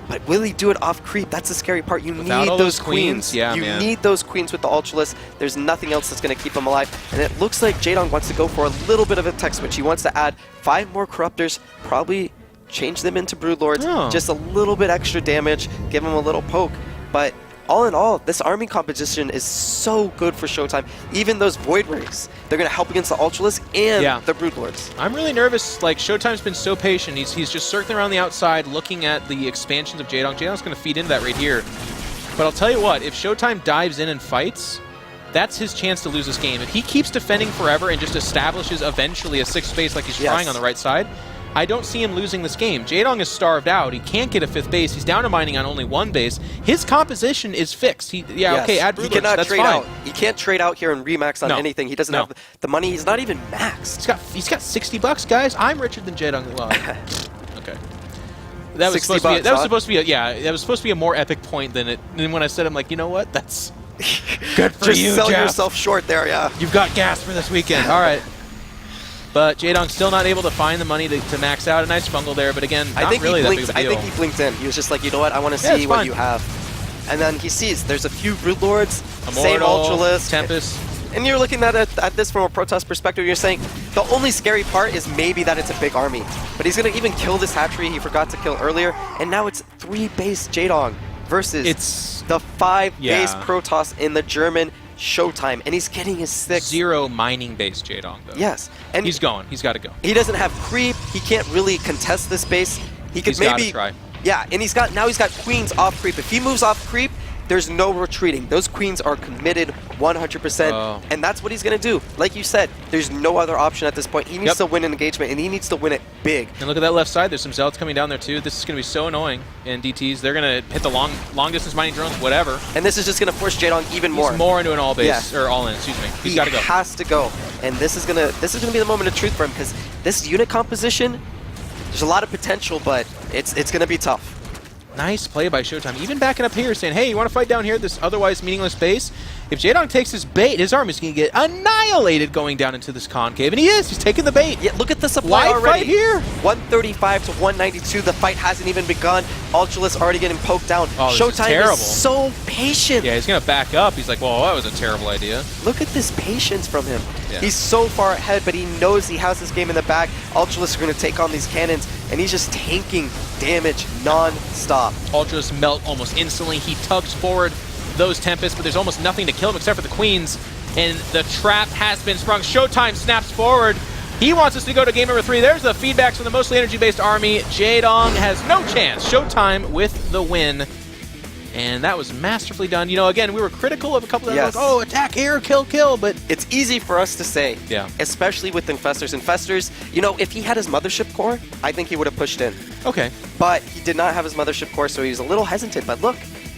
But will he do it off creep? That's the scary part. You Without need all those those queens. queens, yeah, you man. need those queens with the Ultralisk. There's nothing else that's going to keep him alive. And it looks like Jaedong wants to go for a little bit of a tech switch. He wants to add 5 more Corruptors, probably change them into Broodlords, Oh. just a little bit extra damage, give him a little poke. But all in all, this army composition is so good for ShoWTimE. Even those Void Rays, they're going to help against the Ultralisk and the Broodlords. I'm really nervous. Like, ShoWTimE's been so patient. He's just circling around the outside, looking at the expansions of Jaedong. Jaedong's going to feed into that right here. But I'll tell you what, if ShoWTimE dives in and fights, that's his chance to lose this game. If he keeps defending forever and just establishes eventually a 6th base like he's trying on the right side, I don't see him losing this game. Jaedong is starved out. He can't get a 5th base. He's down to mining on only 1 base. His composition is fixed. Okay, add Broodlords. He cannot that's trade fine. out. He can't trade out here and remax on anything. He doesn't have the money. He's not even maxed. He's got $60, guys. I'm richer than Jaedong. Well, okay. That was supposed to be that was supposed to be a more epic point than it. And when I said, I'm like, you know what? That's good for Just you, sell Jeff. yourself short there, yeah. You've got gas for this weekend. All right. But Jaedong's still not able to find the money to max out. A nice fungal there, but again, not really that big of a deal. I think he blinked in. He was just like, you know what? I want to see what you have. And then he sees there's a few Broodlords, same Ultralisk, Tempest. And you're looking at this from a Protoss perspective. You're saying the only scary part is maybe that it's a big army. But he's going to even kill this hatchery he forgot to kill earlier. And now it's 3-base Jaedong versus the 5-base Protoss in the German ShoWTimE. And he's getting his 6th. 0 mining base Jaedong, though. Yes. And he's going. He's got to go. He doesn't have creep. He can't really contest this base. He could maybe try. Yeah, and he's got queens off creep. If he moves off creep, there's no retreating. Those queens are committed 100%, and that's what he's going to do. Like you said, there's no other option at this point. He needs to win an engagement, and he needs to win it big. And look at that left side. There's some Zealots coming down there, too. This is going to be so annoying. And DTs, they're going to hit the long-distance mining drones, whatever. And this is just going to force Jaedong even more. He's more into an all-base, or all-in, excuse me. He's got to go. He has to go. And this is going to be the moment of truth for him, because this unit composition, there's a lot of potential, but it's going to be tough. Nice play by ShoWTimE. Even backing up here, saying, hey, you want to fight down here, this otherwise meaningless base? If Jaedong takes his bait, his army's going to get annihilated going down into this concave. And he is. He's taking the bait. Yeah, look at the supply already. Fight here. 135 to 192. The fight hasn't even begun. Ultralisk already getting poked down. Oh, ShoWTimE is so patient. Yeah, he's going to back up. He's like, well, that was a terrible idea. Look at this patience from him. Yeah. He's so far ahead, but he knows he has this game in the bag. Ultralisk are going to take on these cannons, and he's just tanking damage non-stop. Ultras melt almost instantly. He tugs forward those Tempests, but there's almost nothing to kill him except for the Queens. And the trap has been sprung. ShoWTimE snaps forward. He wants us to go to game number 3. There's the feedbacks from the mostly energy-based army. Jaedong has no chance. ShoWTimE with the win. And that was masterfully done. You know, again, we were critical of a couple of them. Like, oh, attack here, kill, but it's easy for us to say, especially with Infestors. Infestors, you know, if he had his Mothership Core, I think he would have pushed in. Okay. But he did not have his Mothership Core, so he was a little hesitant. But look,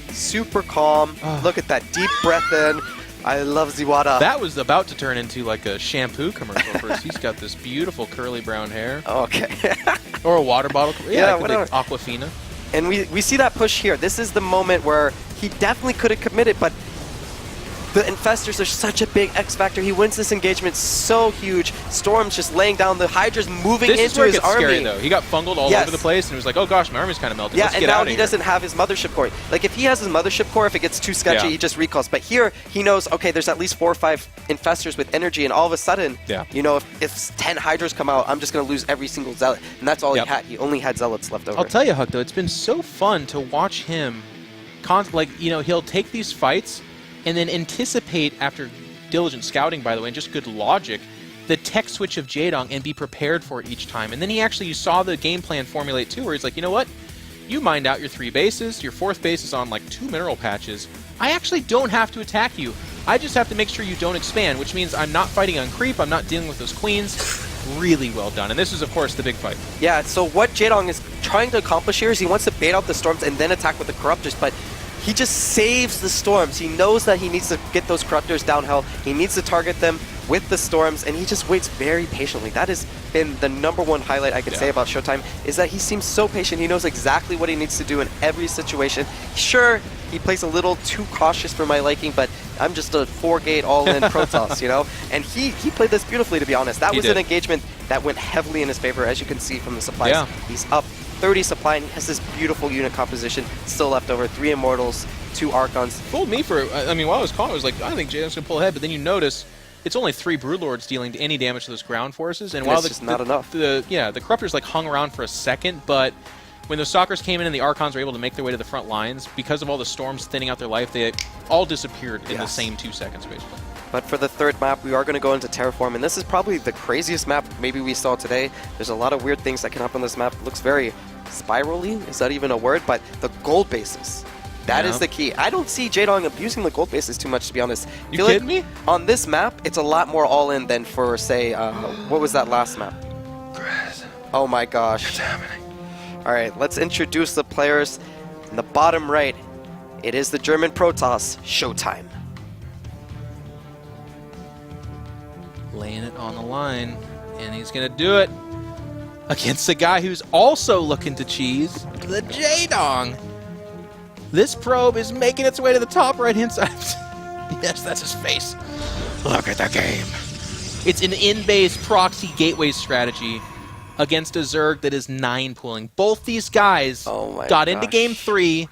super calm. Look at that deep breath in. I love Ziwata. That was about to turn into like a shampoo commercial for us. He's got this beautiful curly brown hair. Okay. Or a water bottle. Yeah, whatever. Like Aquafina. And we see that push here. This is the moment where he definitely could have committed, but the Infestors are such a big X factor. He wins this engagement so huge. Storm's just laying down. The Hydra's moving into his army. This is where it gets scary, though. He got fungled all over the place, and he was like, oh gosh, my army's kind of melting. Yeah, Let's and get now out of he here. doesn't have his Mothership Core. Like, if he has his Mothership Core, if it gets too sketchy, he just recalls. But here, he knows, okay, there's at least 4 or 5 Infestors with energy, and all of a sudden, you know, if 10 Hydras come out, I'm just going to lose every single Zealot. And that's all he had. He only had Zealots left over. I'll tell you, Huck, though, it's been so fun to watch him, he'll take these fights and then anticipate, after diligent scouting, by the way, and just good logic, the tech switch of Jaedong and be prepared for it each time. And then you saw the game plan formulate too, where he's like, you know what? You mined out your 3 bases, your 4th base is on like 2 mineral patches. I actually don't have to attack you. I just have to make sure you don't expand, which means I'm not fighting on creep, I'm not dealing with those queens. Really well done. And this is, of course, the big fight. Yeah, so what Jaedong is trying to accomplish here is he wants to bait out the storms and then attack with the Corruptors, but he just saves the storms. He knows that he needs to get those Corruptors downhill. He needs to target them with the storms, and he just waits very patiently. That has been the #1 highlight I could say about ShoWTimE, is that he seems so patient. He knows exactly what he needs to do in every situation. Sure, he plays a little too cautious for my liking, but I'm just a 4-gate all-in Protoss, you know? And he played this beautifully, to be honest. That was an engagement that went heavily in his favor, as you can see from the supplies. Yeah. He's up 30 supply, and he has this beautiful unit composition still left over. 3 Immortals, 2 Archons. Fooled me for, I mean, while I was calling, I was like, I think Jaedong's going to pull ahead, but then you notice it's only 3 Broodlords dealing any damage to those ground forces, and while it's just not enough. The Corruptors like hung around for a second, but when the Stalkers came in and the Archons were able to make their way to the front lines, because of all the storms thinning out their life, they all disappeared in the same 2 seconds, basically. But for the third map, we are going to go into Terraform, and this is probably the craziest map maybe we saw today. There's a lot of weird things that can happen on this map. It looks very spirally. Is that even a word? But the gold bases. That is the key. I don't see Jaedong abusing the gold bases too much, to be honest. You kidding me? On this map, it's a lot more all-in than for, say, what was that last map? Oh my gosh. What's happening? All right, let's introduce the players. In the bottom right, it is the German Protoss, ShoWTimE. Laying it on the line, and he's going to do it against the guy who's also looking to cheese, the Jaedong. This probe is making its way to the top right-hand side. Yes, that's his face. Look at the game. It's an in-base proxy gateway strategy against a Zerg that is 9-pooling. Both these guys got into Game 3,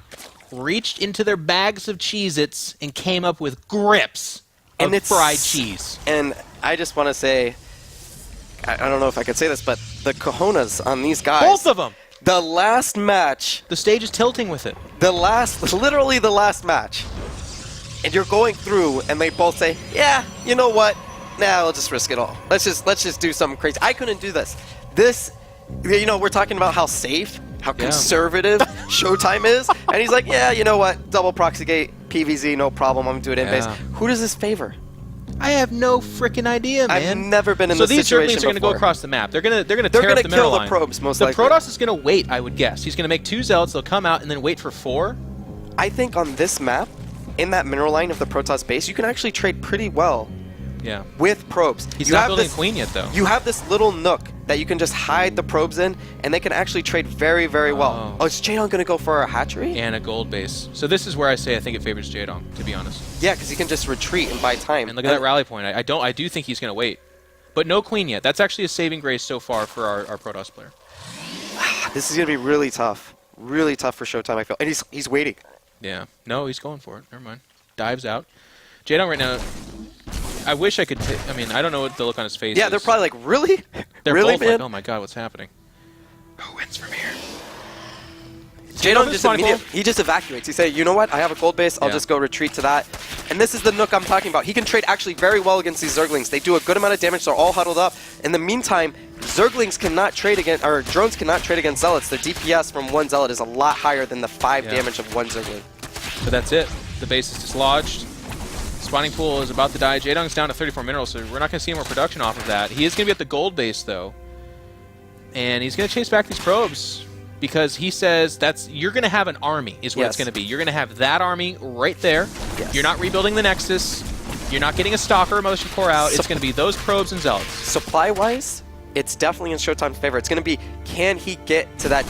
reached into their bags of Cheez-Its, and came up with grips of fried cheese. And I just want to say, I don't know if I could say this, but the cojones on these guys. Both of them. The last match. The stage is tilting with it. Literally the last match. And you're going through, and they both say, yeah, you know what? Nah, we'll just risk it all. Let's just do something crazy. I couldn't do this. This, you know, we're talking about how safe, how conservative ShoWTimE is. And he's like, yeah, you know what? Double proxy gate, PVZ, no problem. I'm going to do it in base. Who does this favor? I have no freaking idea, man. I've never been in this situation So these Zerglings are going to go across the map. They're going to tear up the mineral line. They're going to kill the probes, most likely. The Protoss is going to wait, I would guess. He's going to make 2 Zealots. They'll come out and then wait for 4. I think on this map, in that mineral line of the Protoss base, you can actually trade pretty well. Yeah. With probes. He's not building Queen yet, though. You have this little nook that you can just hide the probes in, and they can actually trade very, very well. Oh, is Jaedong going to go for a hatchery? And a gold base. So this is where I say I think it favors Jaedong, to be honest. Yeah, because he can just retreat and buy time. And look at that rally point. I do think he's going to wait. But no Queen yet. That's actually a saving grace so far for our Protoss player. This is going to be really tough. Really tough for ShoWTimE, I feel. And he's waiting. Yeah. No, he's going for it. Never mind. Dives out. Jaedong right now... I wish I could. I mean, I don't know what the look on his face is. Yeah, they're probably like, really? They're really, both man? like, oh my god, what's happening? Who wins from here? Jaedong just evacuates. He say, you know what? I have a gold base. I'll just go retreat to that. And this is the nook I'm talking about. He can trade actually very well against these Zerglings. They do a good amount of damage. They're all huddled up. In the meantime, Zerglings cannot trade against, or drones cannot trade against Zealots. The DPS from one Zealot is a lot higher than the 5 damage of one Zergling. But that's it. The base is dislodged. Spawning pool is about to die. Jaedong's down to 34 minerals, so we're not going to see more production off of that. He is going to be at the gold base, though. And he's going to chase back these probes because he says you're going to have an army is what it's going to be. You're going to have that army right there. Yes. You're not rebuilding the Nexus. You're not getting a Stalker Militia Core out. It's going to be those probes and Zealots. Supply-wise, it's definitely in ShoWTimE's favor. It's going to be, can he get to that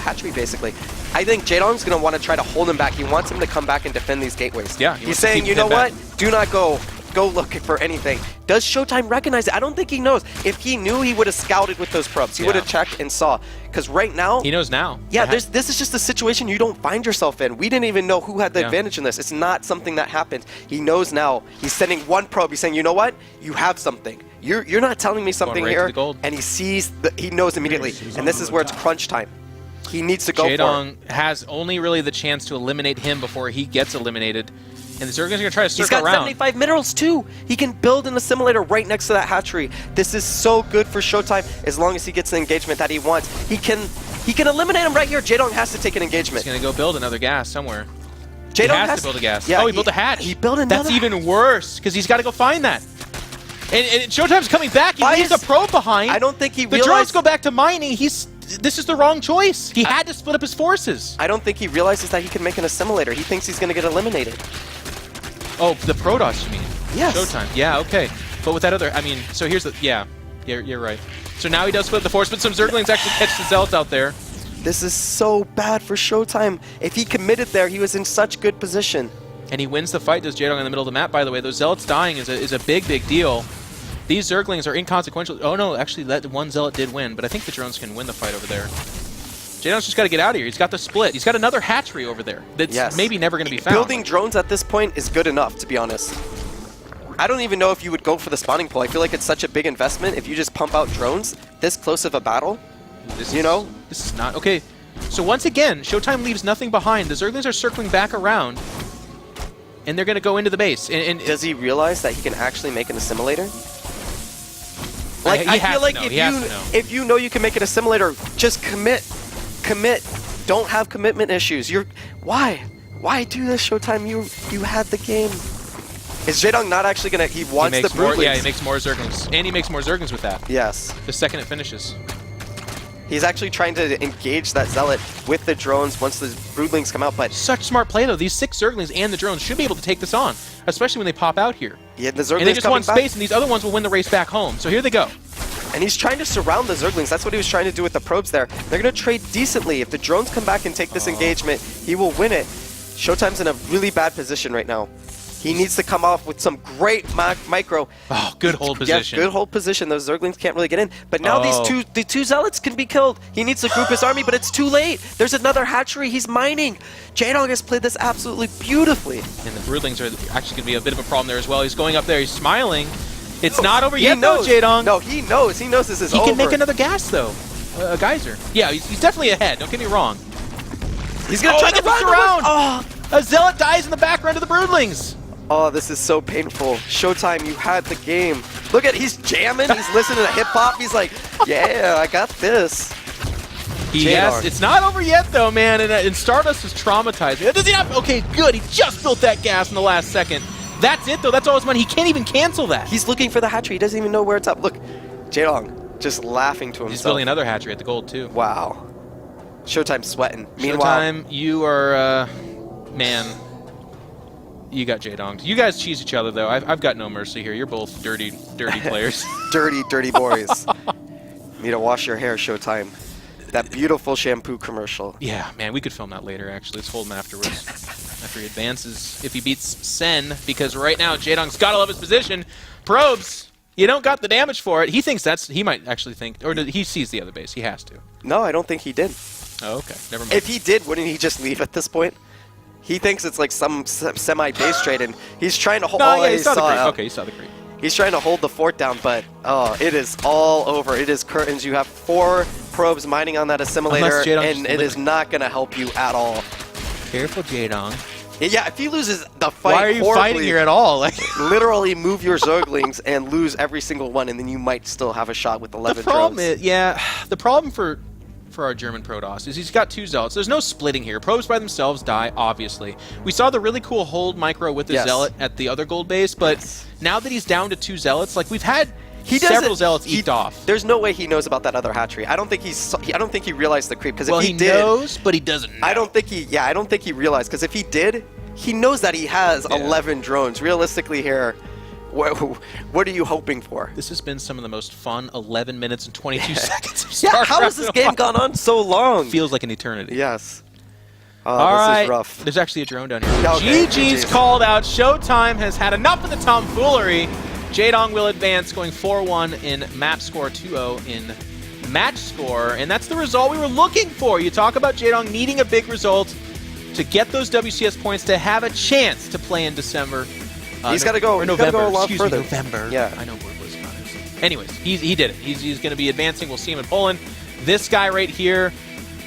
hatchery, basically. I think Jaedong's going to want to try to hold him back. He wants him to come back and defend these gateways. Yeah, he's saying, you know what? Do not go looking for anything. Does ShoWTimE recognize it? I don't think he knows. If he knew, he would have scouted with those probes. He would have checked and saw. Because right now... He knows now. Yeah, this is just a situation you don't find yourself in. We didn't even know who had the advantage in this. It's not something that happened. He knows now. He's sending one probe. He's saying, you know what? You have something. You're not telling me something here. And he sees, he knows immediately. And this is where it's crunch time. He needs to go for it. Jaedong has only really the chance to eliminate him before he gets eliminated. And the Zerg is going to try to circle around. He's got 75 minerals too. He can build an assimilator right next to that hatchery. This is so good for ShoWTimE as long as he gets the engagement that he wants. He can eliminate him right here. Jaedong has to take an engagement. He's going to go build another gas somewhere. Jaedong has to build a gas. Yeah, he built a hatch. He built another. That's even worse because he's got to go find that. And ShoWTimE's coming back. He leaves the probe behind. I don't think he realized... The drones go back to mining. This is the wrong choice. He had to split up his forces. I don't think he realizes that he can make an assimilator. He thinks he's going to get eliminated. Oh, the Protoss, you mean? Yes. ShoWTimE. Yeah, okay. But with that other, I mean, so here's the, you're right. So now he does split the force, but some Zerglings actually catch the Zealots out there. This is so bad for ShoWTimE. If he committed there, he was in such good position. And he wins the fight, does Jaedong in the middle of the map, by the way. Those Zealots dying is a big, big deal. These Zerglings are inconsequential. Oh no, actually that one Zealot did win, but I think the drones can win the fight over there. Jaedong's just got to get out of here. He's got the split. He's got another hatchery over there that's maybe never going to be found. Building drones at this point is good enough, to be honest. I don't even know if you would go for the spawning pool. I feel like it's such a big investment if you just pump out drones this close of a battle. This is not... Okay, So once again, ShoWTimE leaves nothing behind. The Zerglings are circling back around, and they're going to go into the base. And Does he realize that he can actually make an assimilator? Like, He I has feel to like know. He has to know. if you know you can make an assimilator, just commit. Commit. Don't have commitment issues. Why do this, ShoWTimE? You had the game. Is Jaedong not actually gonna? He wants the Broodlings. Yeah, he makes more Zerglings, and he makes more Zerglings with that. Yes. The second it finishes. He's actually trying to engage that Zealot with the drones once the Broodlings come out, but Such smart play though. These 6 Zerglings and the drones should be able to take this on, especially when they pop out here. yeah, the Zerglings And they just coming want back. space, and these other ones will win the race back home. So here they go. And he's trying to surround the Zerglings. That's what he was trying to do with the probes there. They're going to trade decently. If the drones come back and take this engagement, he will win it. ShoWTimE's in a really bad position right now. He needs to come off with some great micro. Oh, good hold position. Yeah, good hold position. Those Zerglings can't really get in. But now the two Zealots can be killed. He needs to group his army, but it's too late. There's another hatchery. He's mining. Jaedong has played this absolutely beautifully. And the Broodlings are actually going to be a bit of a problem there as well. He's going up there. He's smiling. It's not over He yet, knows. though, Jaedong. No, he knows. He knows this is He over. can make another gas, though. A geyser. Yeah, he's definitely ahead. Don't get me wrong. He's going to try to run around. Oh. A Zealot dies in the background of the Broodlings. Oh, this is so painful. ShoWTimE, you had the game. Look at, he's jamming, he's listening to hip-hop, he's like, yeah, I got this. Yes, it's not over yet, though, man, and Stardust is traumatized. Does he not? Okay, good, he just built that gas in the last second. That's it, though, that's all his money. He can't even cancel that. He's looking for the hatchery, he doesn't even know where it's at. Look, Jaedong just laughing to himself. He's building another hatchery at the gold, too. Wow. ShoWTimE's sweating. Meanwhile, ShoWTimE, you are, man, you got Jaedonged. You guys cheese each other, though. I've got no mercy here. You're both dirty players. dirty boys. Need to wash your hair, ShoWTimE. That beautiful shampoo commercial. Yeah, man, we could film that later, actually. Let's hold him afterwards. After he advances, if he beats Sen, because right now Jaedong's got to love his position. Probes, you don't got the damage for it. He thinks he might actually think, or he sees the other base. He has to. No, I don't think he did. Oh, okay. Never mind. If he did, wouldn't he just leave at this point? He thinks it's like some semi-base trade, and he's trying to hold. No, yeah, he saw the creep. Okay, he saw the creep. He's trying to hold the fort down, but it is all over. It is curtains. You have 4 probes mining on that assimilator, and it is not going to help you at all. Careful, Jaedong. Yeah, if he loses the fight, Why are you fighting here at all? Like, literally move your Zerglings and lose every single one, and then you might still have a shot with 11 the problem drones. is, the problem for our German Protoss is he's got 2 Zealots. There's no splitting here. Probes by themselves die, obviously. We saw the really cool hold micro with the Zealot at the other gold base, but now that he's down to 2 Zealots, like we've had several Zealots eked off. There's no way he knows about that other hatchery. I don't think he realized the creep, because if he did, knows, but he doesn't know. I don't think he realized, because if he did, he knows that he has 11 drones. Realistically here, what are you hoping for? This has been some of the most fun 11 minutes and 22 seconds of StarCraft. Yeah, how has this game gone on so long? Feels like an eternity. Yes. All this right. is rough. There's actually a drone down here. Okay, GG's called out. ShoWTimE has had enough of the tomfoolery. Jaedong will advance, going 4-1 in map score, 2-0 in match score, and that's the result we were looking for. You talk about Jaedong needing a big result to get those WCS points to have a chance to play in December. He's got to go. Or He's got to November. go a lot Excuse further. me, November. Yeah. I know where BlizzCon is. Anyways, he did it. He's going to be advancing. We'll see him in Poland. This guy right here,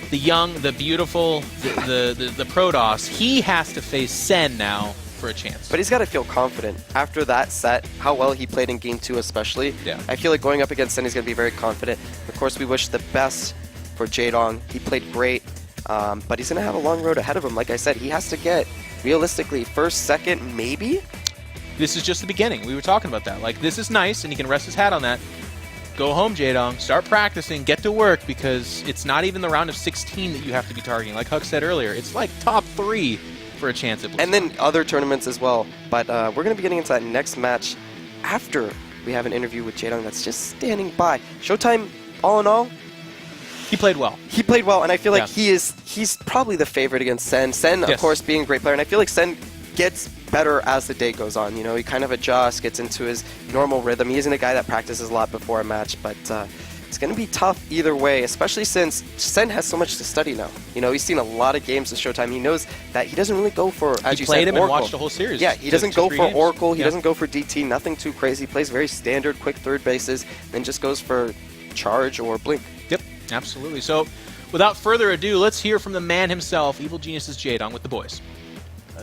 the young, the beautiful, the Protoss, he has to face Sen now for a chance. But he's got to feel confident. After that set, how well he played in Game 2 especially, I feel like going up against Sen, he's going to be very confident. Of course, we wish the best for Jaedong. He played great, but he's going to have a long road ahead of him. Like I said, he has to get, realistically, first, second, maybe? This is just the beginning. We were talking about that. Like, this is nice, and he can rest his hat on that. Go home, Jaedong. Start practicing. Get to work, because it's not even the round of 16 that you have to be targeting. Like Huck said earlier, it's like top 3 for a chance at BlizzCon. And then other tournaments as well. But we're going to be getting into that next match after we have an interview with Jaedong that's just standing by. ShoWTimE, all in all, he played well. He played well, and I feel like he's probably the favorite against Sen. Sen, of course, being a great player, and I feel like Sen gets better as the day goes on. You know, he kind of adjusts, gets into his normal rhythm. He isn't a guy that practices a lot before a match, but it's going to be tough either way, especially since Sen has so much to study now. You know, he's seen a lot of games of ShoWTimE. He knows that he doesn't really go for, as you said, played him Oracle. and watched the whole series. Yeah, he doesn't go for games. Oracle. He doesn't go for DT. Nothing too crazy. He plays very standard, quick third bases, then just goes for charge or blink. Yep, absolutely. So without further ado, let's hear from the man himself, Evil Genius's Jaedong, with the boys.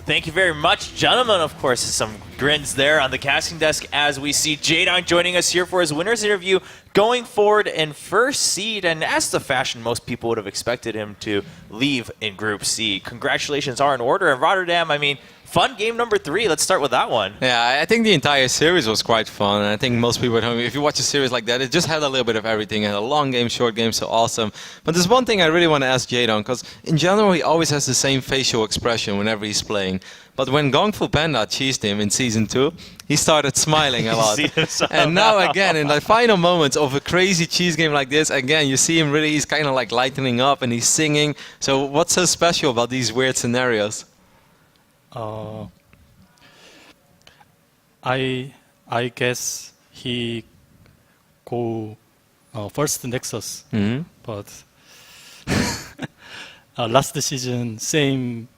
Thank you very much, gentlemen. Of course, some grins there on the casting desk as we see Jaedong joining us here for his winner's interview, going forward in first seed, and as the fashion, most people would have expected him to leave in Group C. Congratulations are in order. And Rotterdam, I mean, fun game number 3. Let's start with that one. Yeah, I think the entire series was quite fun. And I think most people at home, if you watch a series like that, it just had a little bit of everything. It had a long game, short game, so awesome. But there's one thing I really want to ask Jaedong, because in general, he always has the same facial expression whenever he's playing. But when Gong Fu Panda cheesed him in Season 2, he started smiling a lot. And now again, in the final moments of a crazy cheese game like this, again, you see him really, he's kind of like lightening up and he's singing. So what's so special about these weird scenarios? I guess he go first Nexus, but last season same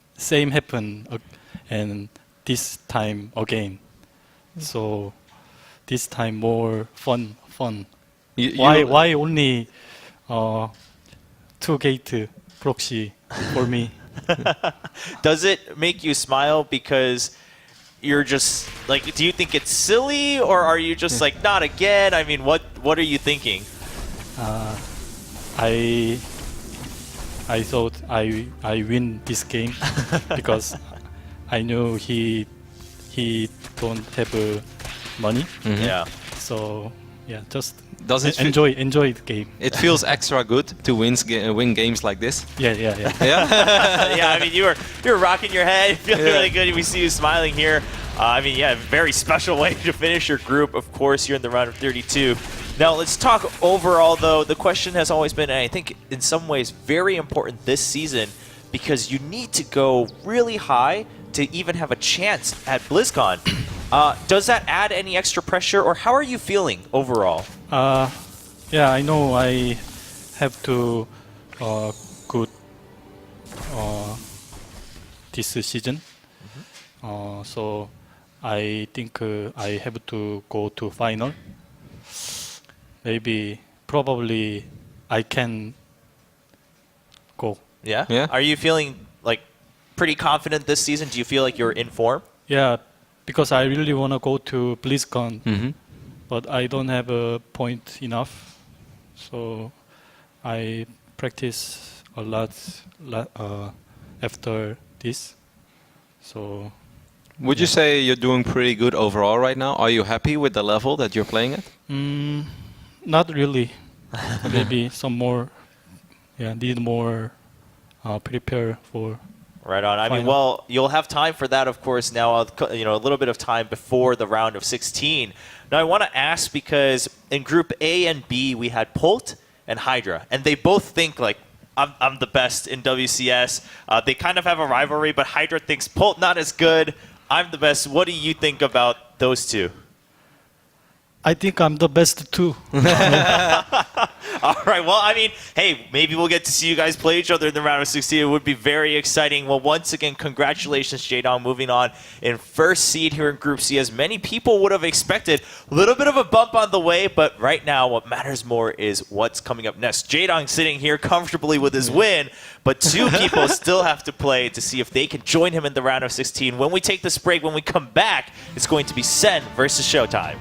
happened, and this time again. So this time more fun. Why only 2-gate proxy for me? Does it make you smile because you're just like, do you think it's silly, or are you just like, not again? I mean, what are you thinking? I thought I win this game because I know he don't have money. Yeah. So yeah, just Does it enjoy the game. It feels extra good to win games like this. Yeah. Yeah. Yeah, I mean, you were rocking your head, feeling really good. We see you smiling here. I mean, yeah, very special way to finish your group, of course, here in the round of 32. Now, let's talk overall, though. The question has always been, and I think in some ways, very important this season, because you need to go really high to even have a chance at BlizzCon. Does that add any extra pressure, or how are you feeling overall? Yeah, I know I have to good this season. So I think I have to go to final. Probably I can go. Yeah? Yeah. Are you feeling like pretty confident this season? Do you feel like you're in form? Yeah, because I really want to go to BlizzCon, but I don't have a point enough. So I practice a lot after this. So Would you say you're doing pretty good overall right now? Are you happy with the level that you're playing at? not really. Maybe some more. Yeah, need more prepare for. Right on. I mean, Final. well, you'll have time for that, of course, now, you know, a little bit of time before the round of 16. Now, I want to ask, because in Group A and B, we had Pult and Hydra, and they both think, like, I'm the best in WCS. They kind of have a rivalry, but Hydra thinks Pult not as good. I'm the best. What do you think about those two? I think I'm the best too. All right. Well, I mean, hey, maybe we'll get to see you guys play each other in the round of 16. It would be very exciting. Well, once again, congratulations, Jaedong, moving on in first seed here in Group C, as many people would have expected. A little bit of a bump on the way, but right now what matters more is what's coming up next. Jaedong sitting here comfortably with his win, but two people still have to play to see if they can join him in the round of 16. When we take this break, when we come back, it's going to be Sen versus ShoWTimE.